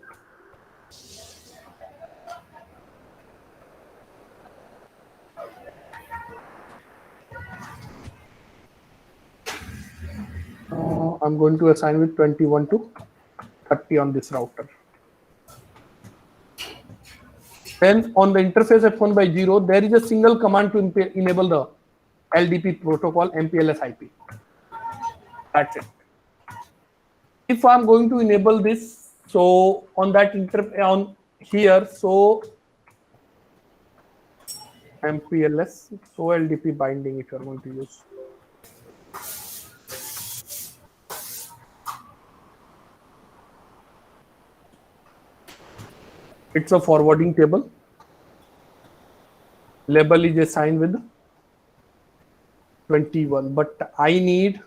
I'm going to assign with 21 to 30 on this router. Then on the interface F1 by 0, there is a single command to enable the LDP protocol MPLS IP. That's it. If I'm going to enable this, so on that on here, so MPLS, so LDP binding if you're going to use. It's a forwarding table. Label is assigned with 21, but I need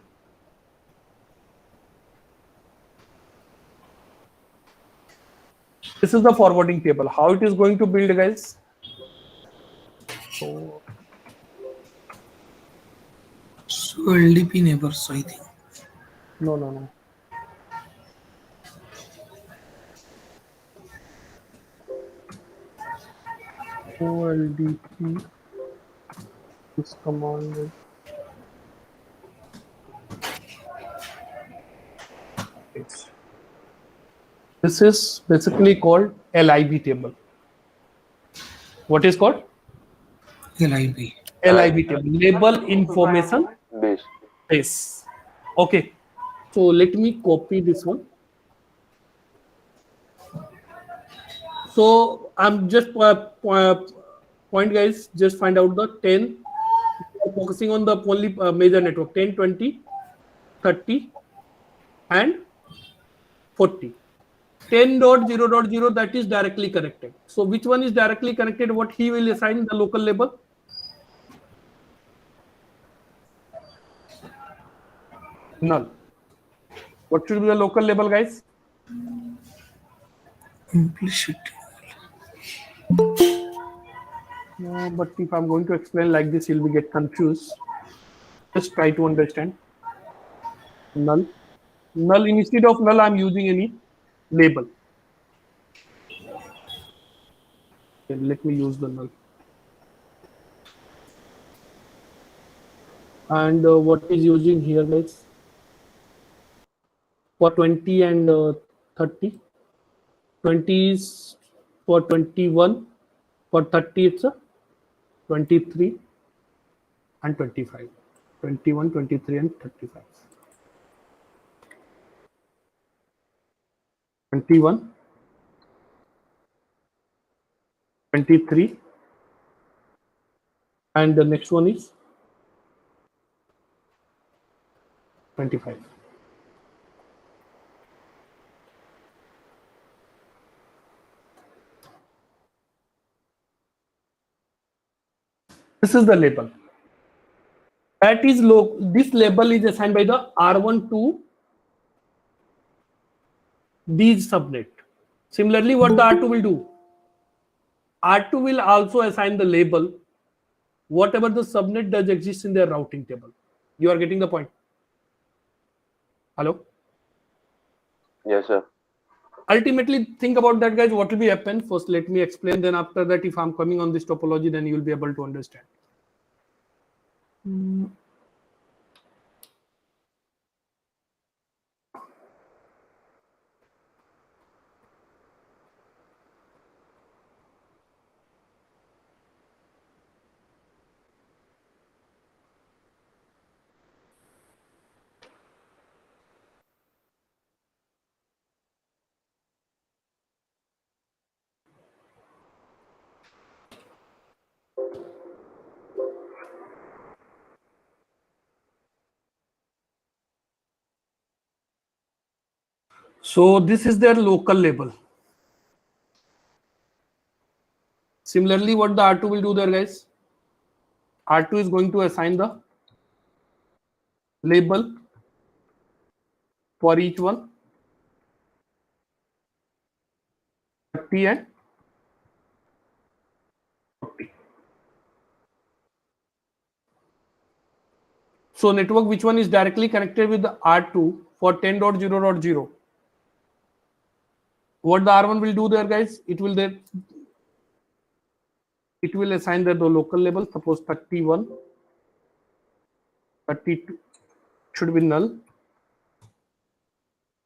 this is the forwarding table. How it is going to build, guys? So LDP neighbors, I think. no. So LDP, this command is this is basically called LIB table. What is called? LIB. LIB table, label information Base. base. Okay, so let me copy this one. So I'm just point, guys, just find out the 10. Focusing on the only major network 10, 20, 30 and 40. 10.0.0 that is directly connected. So which one is directly connected? What he will assign the local label? Null. What should be the local label, guys? Implicit. No, but if I'm going to explain like this, you'll be get confused. Just try to understand. Null. Null, instead of null, I'm using any label. Okay, let me use the null. And what is using here, guys? For 20 and 30. 20 is for 21. For 30, it's a 23 and 25. 21, 23 and 35. 21, 23 and the next one is 25. This is the label. That is low. This label is assigned by the R1 to these subnet. Similarly, what the R2 will do? R2 will also assign the label whatever the subnet does exist in their routing table. You are getting the point? Hello? Yes, sir. Ultimately, think about that, guys. What will be happen? First, let me explain. Then after that, if I'm coming on this topology, then you will be able to understand. So this is their local label. Similarly, what the R2 will do there, guys? R2 is going to assign the label for each one, 30 and 40. So network which one is directly connected with the R2 for 10.0.0. What the R1 will do there, guys? It will assign the local label, suppose 31, 32 should be null,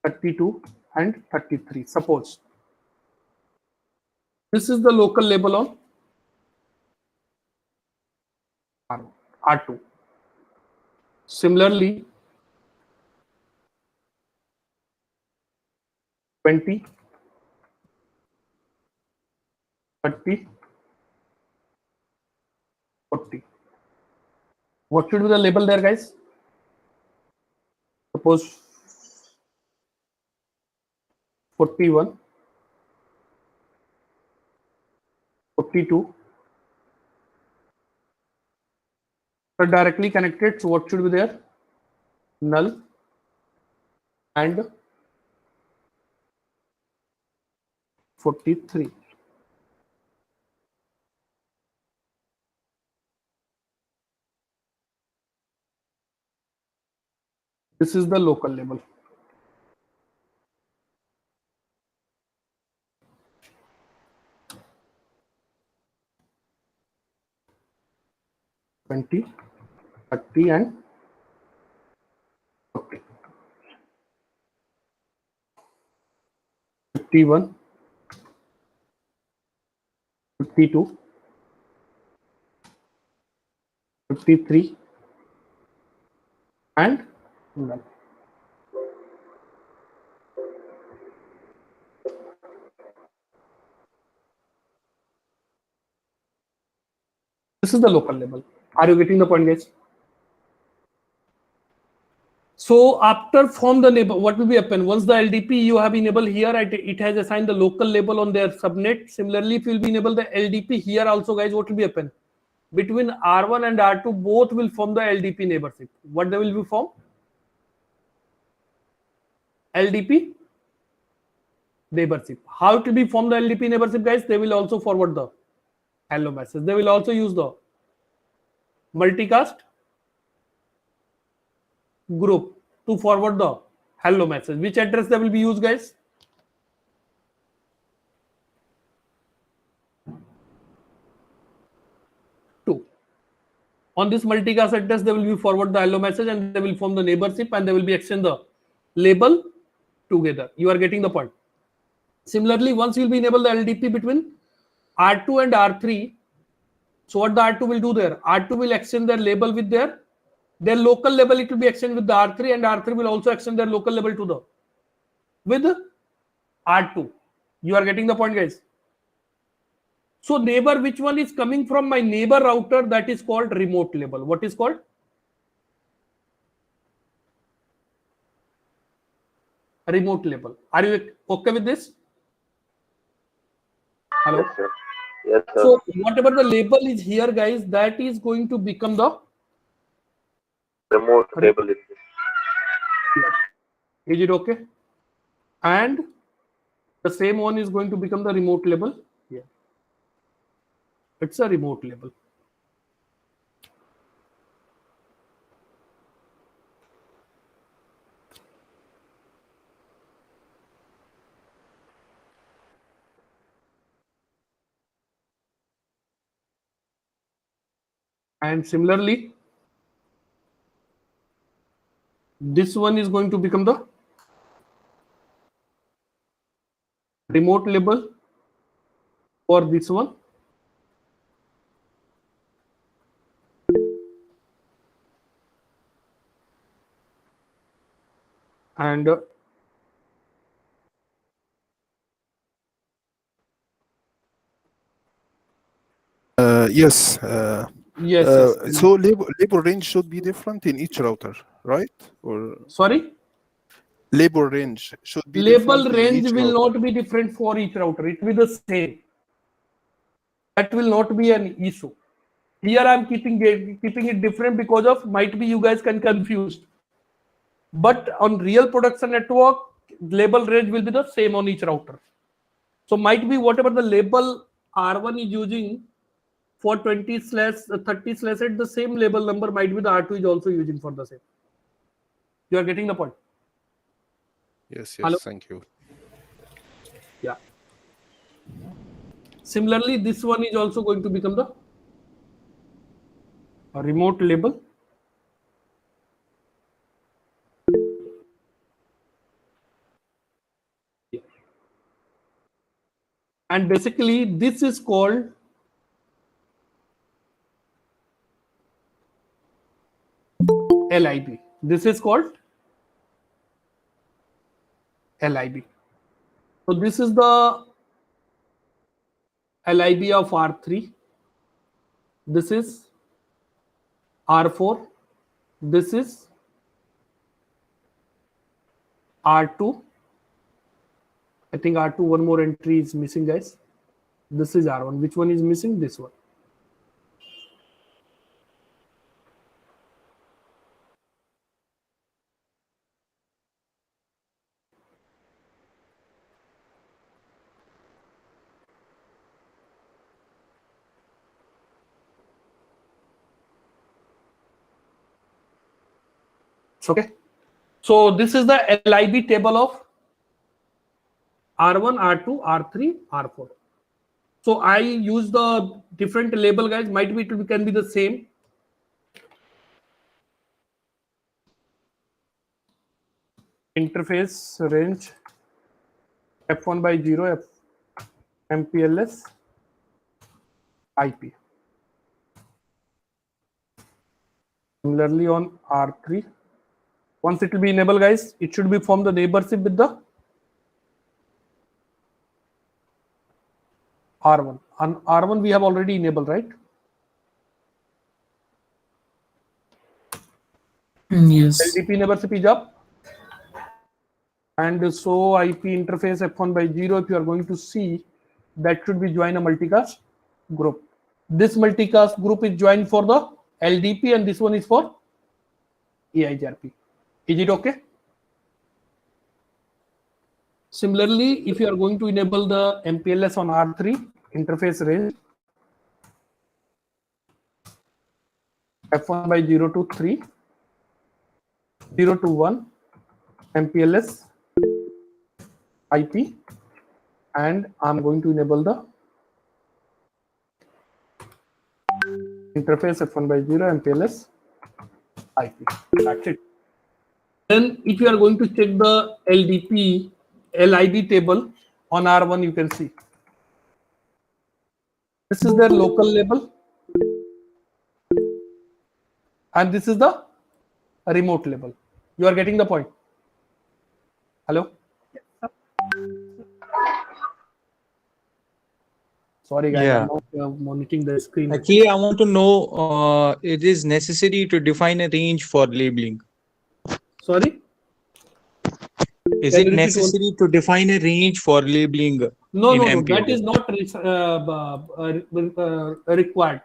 32 and 33. Suppose this is the local label on R2. Similarly, 20, 30, 40. What should be the label there, guys? Suppose 41, 42 are directly connected. So what should be there? Null and 43. This is the local label. Twenty, 30 and 40. 51, 52, 53 and null. This is the local label. Are you getting the point, guys? So after form the label, what will be happen? Once the LDP you have enabled here, it has assigned the local label on their subnet. Similarly, if you will be enable the LDP here also, guys, what will be happen? Between R1 and R2, both will form the LDP neighborship. What they will be form? LDP neighborship. How it will be form the LDP neighborship, guys? They will also forward the hello message. They will also use the multicast group to forward the hello message. Which address they will be used, guys? Two. On this multicast address, they will be forward the hello message and they will form the neighborship and they will be exchange the label together. You are getting the point. Similarly, once you will be enable the LDP between R2 and R3, so what the R2 will do there? R2 will extend their label with their local label. It will be extended with the R3 and R3 will also extend their local label to the with R2. You are getting the point, guys? So neighbor, which one is coming from my neighbor router? That is called remote label. What is called? Remote label. Are you okay with this? Hello? Yes, sir. Yes, sir. So whatever the label is here, guys, that is going to become the Remote label is Is it okay? And the same one is going to become the remote label. Yeah. It's a remote label. And similarly, this one is going to become the remote label for this one. And Yes. yes, yes. So label range should be different in each router, right? Or Sorry? Label range should be Label different in range each will router. not be different for each router. It will be the same. That will not be an issue. Here I'm keeping it different because of might be you guys can confused. But on real production network, label range will be the same on each router. So might be whatever the label R1 is using for 20/30/8, the same label number might be the R2 is also using for the same. You are getting the point? Yes, Hello? thank you. Yeah. Similarly, this one is also going to become the remote label. And basically, this is called LIB. This is called LIB. So this is the LIB of R3. This is R4. This is R2. I think R2, one more entry is missing, guys. This is R1. Which one is missing? This one. Okay. So this is the LIB table of R1, R2, R3, R4. So I use the different label, guys. Might be it can be the same. Interface range F1 by 0 F MPLS IP. Similarly on R3, once it will be enabled, guys, it should be form the neighborship with the R1. On R1 we have already enabled, right? Yes. LDP neighborship is up. And so IP interface F1 by 0, if you are going to see, that should be join a multicast group. This multicast group is joined for the LDP and this one is for EIGRP. Is it okay? Similarly, if you are going to enable the MPLS on R3, interface range F1 by 0 to 3, 0 to 1, MPLS IP, and I'm going to enable the interface F1 by 0 MPLS IP. That's it. Then if you are going to check the LDP LIB table on R1, you can see this is their local label and this is the remote label. You are getting the point? Hello? Sorry guys, Yeah. I'm not monitoring the screen. Actually, I want to know it is necessary to define a range for labeling. Sorry? Is Can it you repeat necessary to define a range for labeling No, in no, no. MPLS? That is not required.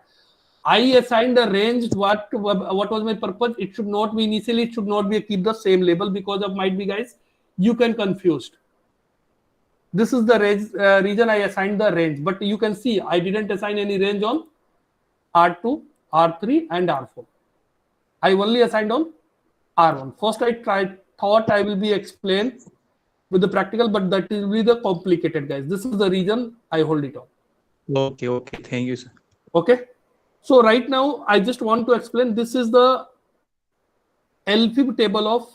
I assigned a range. What was my purpose? It should not be initially. It should not be keep the same label because of might be guys. You can confused. This is the range, reason I assigned the range. But you can see I didn't assign any range on R2, R3, and R4. I only assigned on R1. First, thought I will be explained with the practical, but that will be the complicated, guys. This is the reason I hold it on. Okay, okay. Thank you, sir. Okay. So right now, I just want to explain. This is the LFIB table of,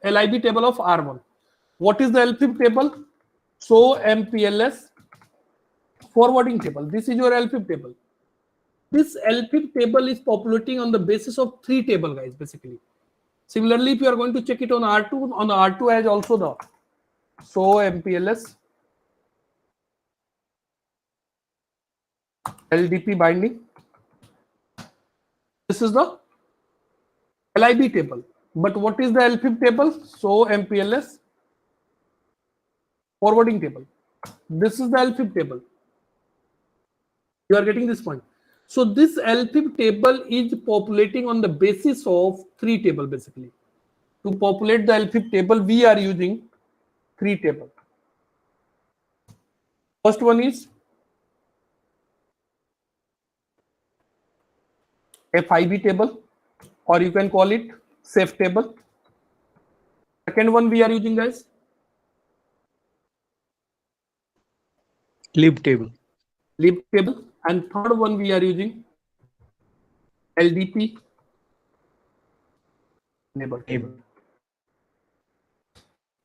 LIB table of R1. What is the LFIB table? So MPLS forwarding table. This is your LFIB table. This LFIB table is populating on the basis of 3 tables, guys, basically. Similarly, if you are going to check it on R2, on the R2 has also the MPLS LDP binding. This is the LIB table. But what is the LFIP table? So MPLS forwarding table. This is the LFIP table. You are getting this point. So this LFIP table is populating on the basis of 3 table basically. To populate the LFIP table, we are using 3 tables. First one is FIB table, or you can call it safe table. Second one we are using, guys, Lib table. lib table, and third one we are using LDP neighbor table.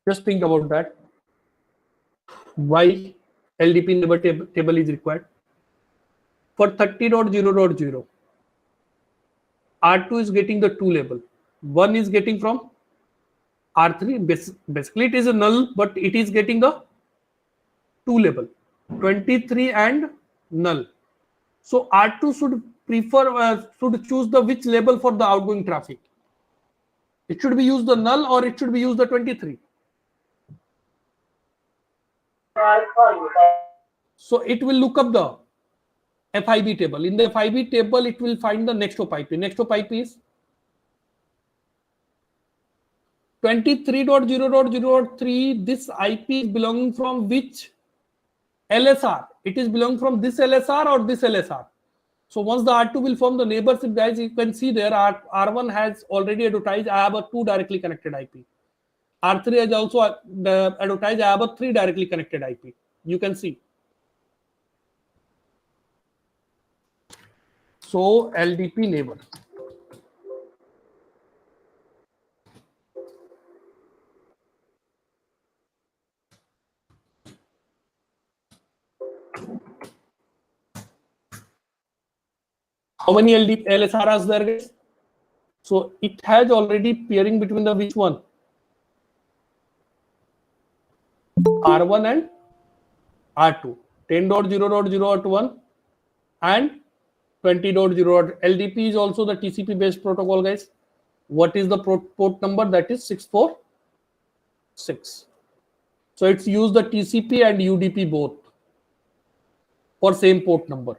Just think about that. Why LDP neighbor table is required? For 30.0.0, R2 is getting the 2 label. One is getting from R3. Basically, it is a null, but it is getting the 2 label, 23 and null. So R2 should should choose the which label for the outgoing traffic. It should be used the null or it should be used the 23. So it will look up the FIB table. In the FIB table, it will find the next hop IP. Next hop IP is 23.0.0.3. This IP is belonging from which LSR? It is belonging from this LSR or this LSR. So once the R2 will form the neighborship, guys, you can see there R1 has already advertised I have a 2 directly connected IP. R3 has also advertised I have a 3 directly connected IP. You can see. So LDP neighbor. How many LSRs there, guys? So it has already pairing between the which one? R1 and R2. 10.0.0.1 and 20.0. LDP is also the TCP based protocol, guys. What is the port number? That is 646. So it's used the TCP and UDP both for same port number.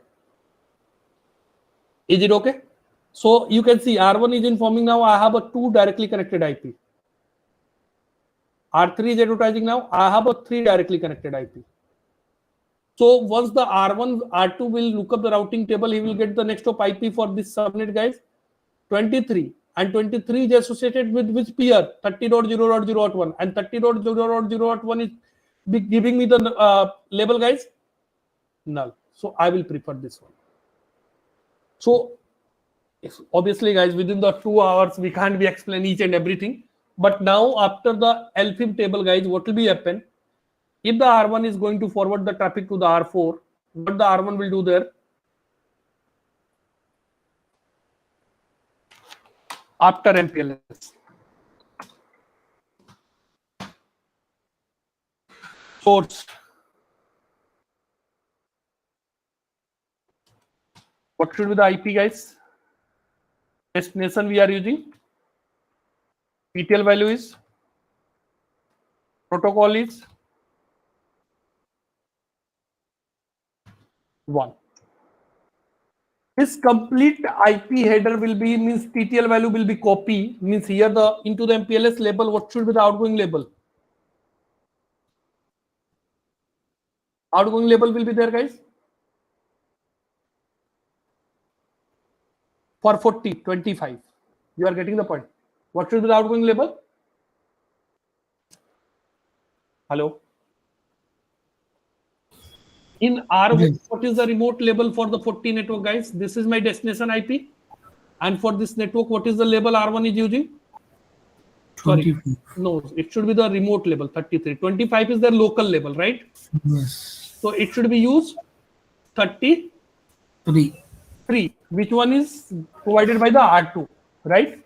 Is it okay? So you can see R1 is informing now I have a 2 directly connected IP. R3 is advertising now I have a 3 directly connected IP. So once the R1, R2 will look up the routing table, he will get the next hop IP for this subnet, guys, 23. And 23 is associated with which peer? 30.0.0.1. And 30.0.0.1 is giving me the label, guys, null. So I will prefer this one. So obviously, guys, within the 2 hours, we can't be explain each and everything. But now after the LFIB table, guys, what will be happen? If the R1 is going to forward the traffic to the R4, what the R1 will do there? After MPLS. Source. What should be the IP, guys? Destination we are using. PTL value is. Protocol is 1. This complete IP header will be, means TTL value will be copy, means here the into the MPLS label, what should be the outgoing label? Outgoing label will be there, guys. For 40, 25. You are getting the point. What should be the outgoing label? Hello. In R1, what is the remote label for the 40 network, guys? This is my destination IP. And for this network, what is the label R1 is using? Sorry, no, it should be the remote label 33. 25 is the local label, right? Yes. So it should be used 33. Which one is provided by the R2, right?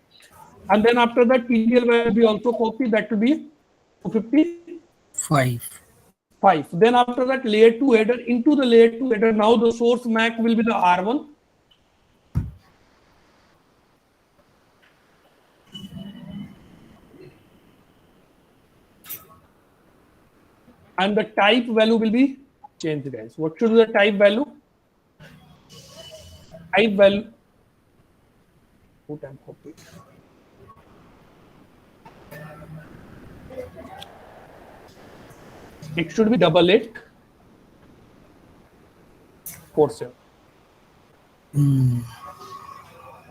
And then after that, PTL will be also copied. That will be 255. Then after that, layer 2 header, into the layer 2 header, now the source MAC will be the R1. and the type value will be changed, guys. What should be the type value? Type value. Put and copy. It should be 8847.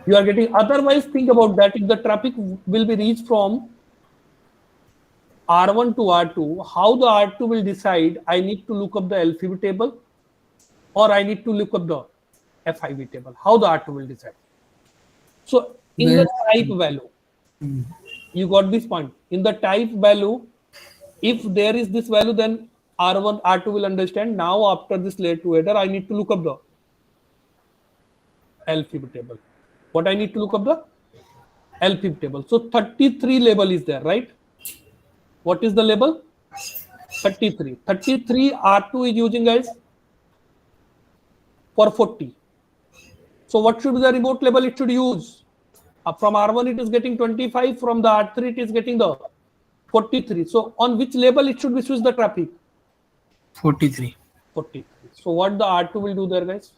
You are getting, otherwise think about that. If the traffic will be reached from R1 to R2, how the R2 will decide I need to look up the LFIB table or I need to look up the FIB table? How the R2 will decide? So in the type value, you got this point. In the type value, if there is this value, then R1, R2 will understand now after this layer 2 header, I need to look up the LFIB table. What I need to look up the LFIB table. So 33 label is there, right? What is the label? 33. 33 R2 is using, guys, for 40. So what should be the remote label it should use? From R1 it is getting 25, from the R3 it is getting the 43. So on which label it should be switch the traffic? 43. 43. So what the R2 will do there, guys?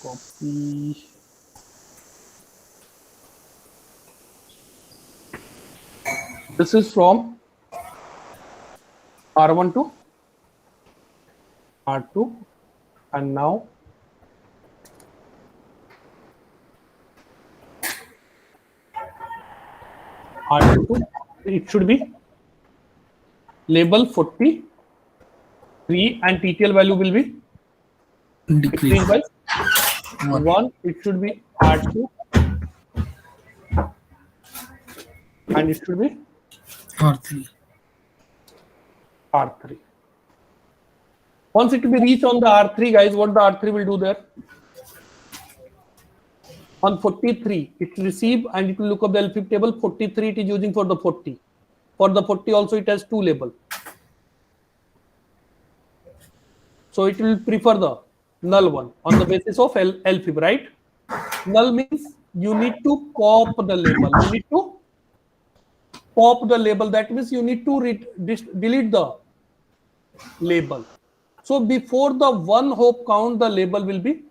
Copy. This is from R1 to R2, and now R2, it should be label 43 and TTL value will be decreased by 1. It should be R2 and it should be R3. R3. Once it will be reached on the R3, guys, what the R3 will do there? On 43, it will receive and it will look up the LFIB table. 43 it is using for the 40. For the 40 also it has 2 label. So it will prefer the null one on the basis of LFIB, right? Null means you need to pop the label. You need to pop the label. That means you need to delete the label. So before the 1 hop count, the label will be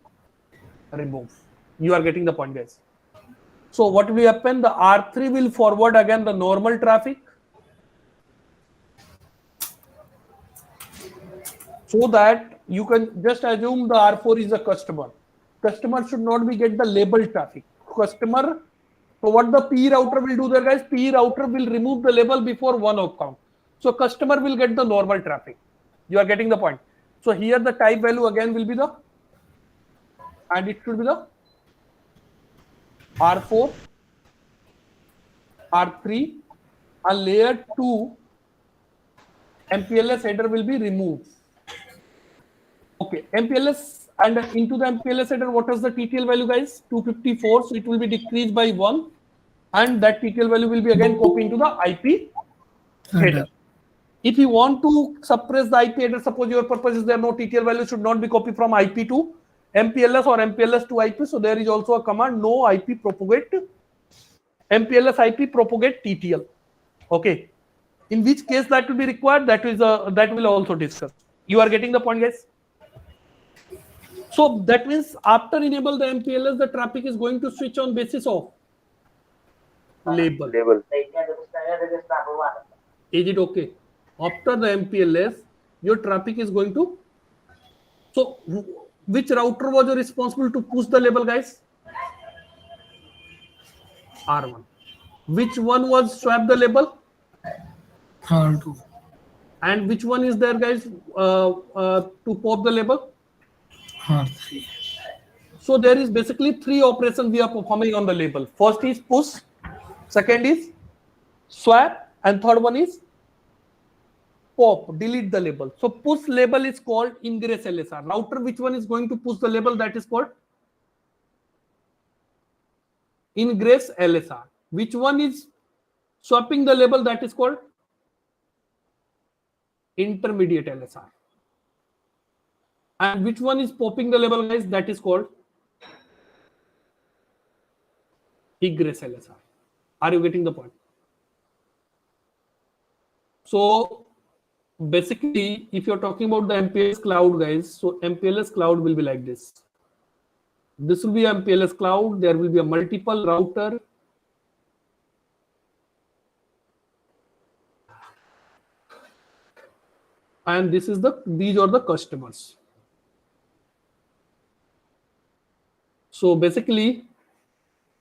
removed. You are getting the point, guys. So what will happen? The R3 will forward again the normal traffic, so that you can just assume the R4 is a customer. Customer should not be get the label traffic. Customer. So what the P router will do there, guys? P router will remove the label before 1 hop count. So customer will get the normal traffic. You are getting the point. So here the type value again will be the, and it should be the R4, R3, and layer 2 MPLS header will be removed. Okay, MPLS, and into the MPLS header, what is the TTL value, guys? 254. So it will be decreased by 1, and that TTL value will be again copied into the IP header. If you want to suppress the IP header, suppose your purpose is there no TTL value should not be copied from IP to MPLS or MPLS to IP. So there is also a command no IP propagate MPLS IP propagate TTL. Okay, in which case that will be required, that will also discuss. You are getting the point, guys? So that means after enable the MPLS, the traffic is going to switch on basis of label. Is it okay? After the MPLS, your traffic is going to. So which router was responsible to push the label, guys? R1. Which one was swap the label? R2. And which one is there, guys, to pop the label? R3. So there is basically 3 operations we are performing on the label. First is push, second is swap, and third one is pop, delete the label. So push label is called ingress LSR. Router which one is going to push the label, that is called ingress LSR. Which one is swapping the label, that is called intermediate LSR. And which one is popping the label, guys, that is called egress LSR. Are you getting the point? So basically, if you're talking about the MPLS cloud, guys, so MPLS cloud will be like this. This will be MPLS cloud. There will be a multiple router. And these are the customers. So basically,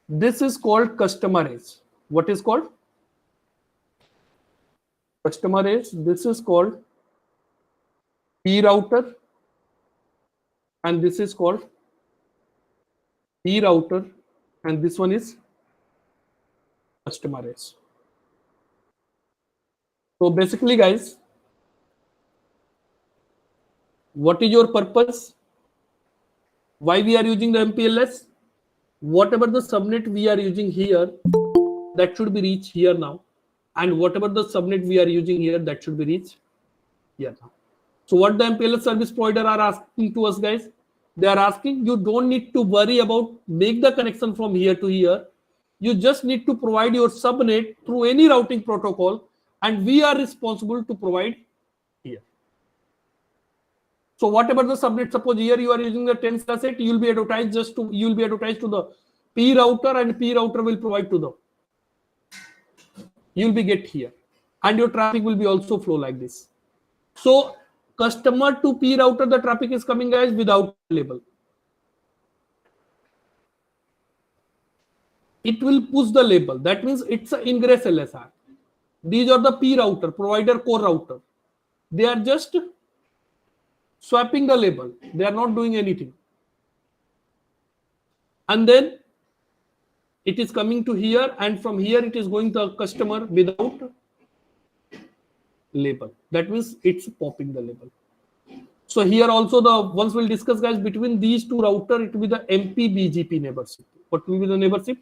this is called customer edge. What is called? Customer edge. This is called P router. And this is called P router. And this one is customer edge. So basically, guys, what is your purpose? Why we are using the MPLS? Whatever the subnet we are using here, that should be reached here now. And whatever the subnet we are using here, that should be reached here now. So what the MPLS service provider are asking to us, guys? They are asking, you don't need to worry about make the connection from here to here. You just need to provide your subnet through any routing protocol, and we are responsible to provide here. So whatever the subnet, suppose here you are using the 10/8, you will be advertised to the P router, and P router will provide to the, you will be get here, and your traffic will be also flow like this. So customer to P router, the traffic is coming, guys, without label. It will push the label. That means it's an ingress LSR. These are the P router, provider core router. They are just swapping the label. They are not doing anything. And then it is coming to here, and from here it is going to a customer without label. That means it's popping the label. So here also the once we'll discuss, guys, between these two router, it will be the MP-BGP neighborship. What will be the neighborship?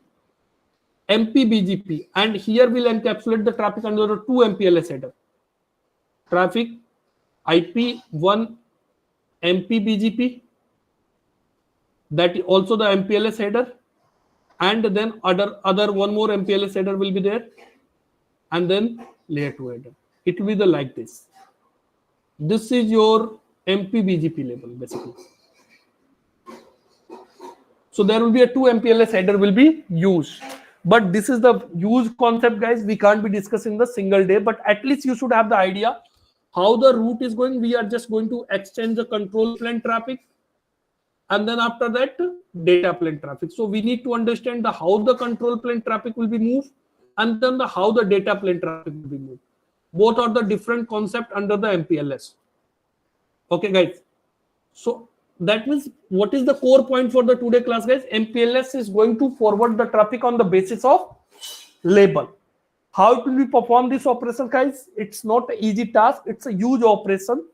MP-BGP. And here we'll encapsulate the traffic under the two MPLS header. Traffic IP1 MP-BGP. That also the MPLS header. And then other one more MPLS header will be there. And then layer 2 header. It will be the like this. This is your MP-BGP label, basically. So there will be a two MPLS header will be used. But this is the huge concept, guys. We can't be discussing the single day, but at least you should have the idea how the route is going. We are just going to exchange the control plane traffic, and then after that data plane traffic. So we need to understand the how the control plane traffic will be moved, and then the how the data plane traffic will be moved. Both are the different concept under the MPLS. Okay, guys. So that means what is the core point for the today class, guys? MPLS is going to forward the traffic on the basis of label. How it will be perform this operation, guys? It's not an easy task. It's a huge operation.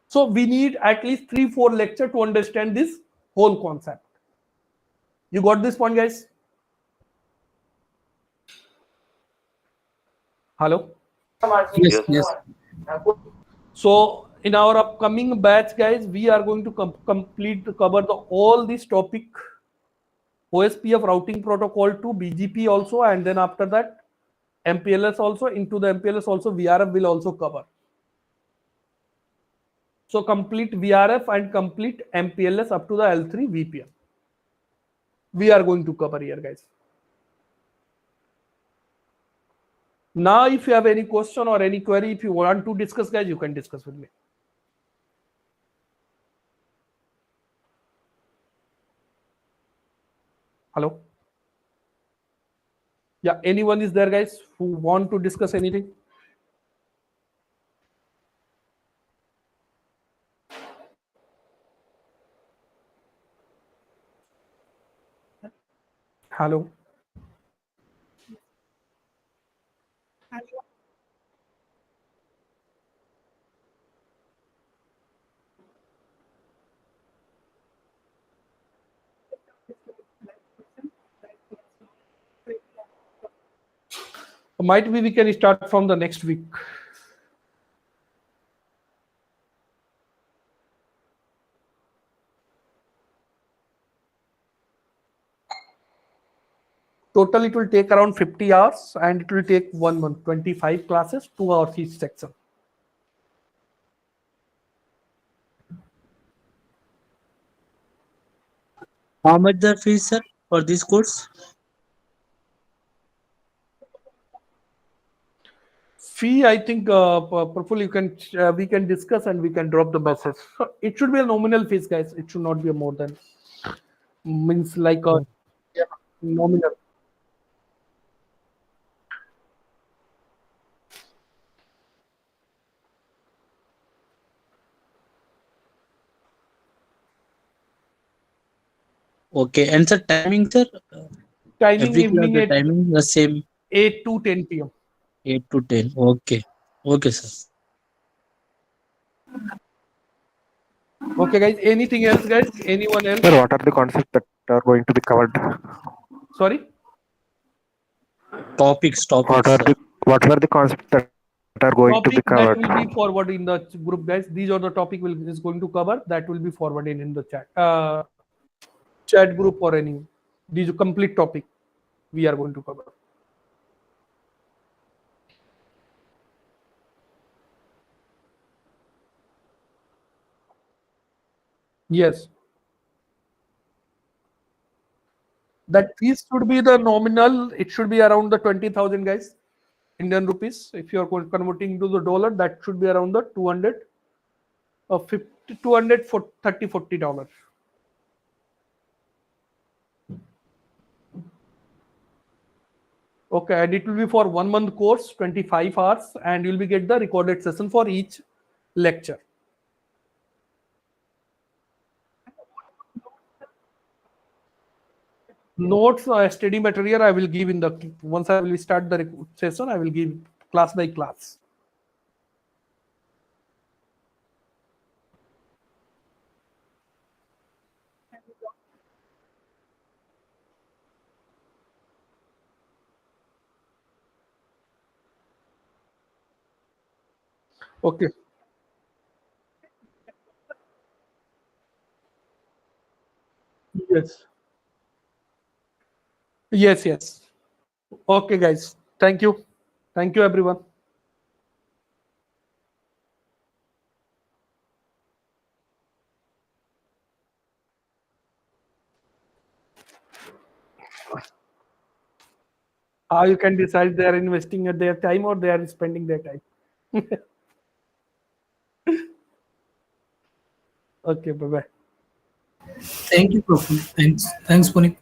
So we need at least 3-4 lecture to understand this whole concept. You got this point, guys? Hello? Yes. So in our upcoming batch, guys, we are going to cover all this topic, OSPF routing protocol to BGP also, and then after that MPLS also. Into the MPLS also VRF will also cover. So complete VRF and complete MPLS up to the L3 VPN. We are going to cover here, guys. Now, if you have any question or any query, if you want to discuss, guys, you can discuss with me. Hello? Yeah, anyone is there, guys, who want to discuss anything? Hello? Might be we can start from the next week. Total, it will take around 50 hours and it will take 1 month, 25 classes, 2 hours each section. How much the fees, sir, for this course? Fee, I think, Praful, we can discuss and we can drop the message. So it should be a nominal fees, guys. It should not be more than, means like a nominal. Okay, and sir, timing, sir? Timing Every class, evening the at timing the same, 8 to 10 p.m. 8 to 10. Okay. Okay, sir. Okay, guys. Anything else, guys? Anyone else? Sir, what are the concepts that are going to be covered? Sorry? Topics, What sir. were the concepts that are going to be Topic that covered? will be forwarded in the group, guys. These are the topic is going to cover that will be forwarded in the chat. Chat group or any. These are complete topic we are going to cover. Yes. That fees should be the nominal. It should be around the 20,000, guys. Indian rupees. If you are converting to the dollar, that should be around the 200 or 50, 200 for $40. Okay, and it will be for 1 month course, 25 hours, and you'll be get the recorded session for each lecture. Notes, study material I will give in the, once I will start the session, I will give class by class. Okay. Yes. Yes, yes. Okay, guys. Thank you. Thank you, everyone. How you can decide they are investing at their time or they are spending their time. Okay, bye bye. Thank you, Praful. Thanks, Punik.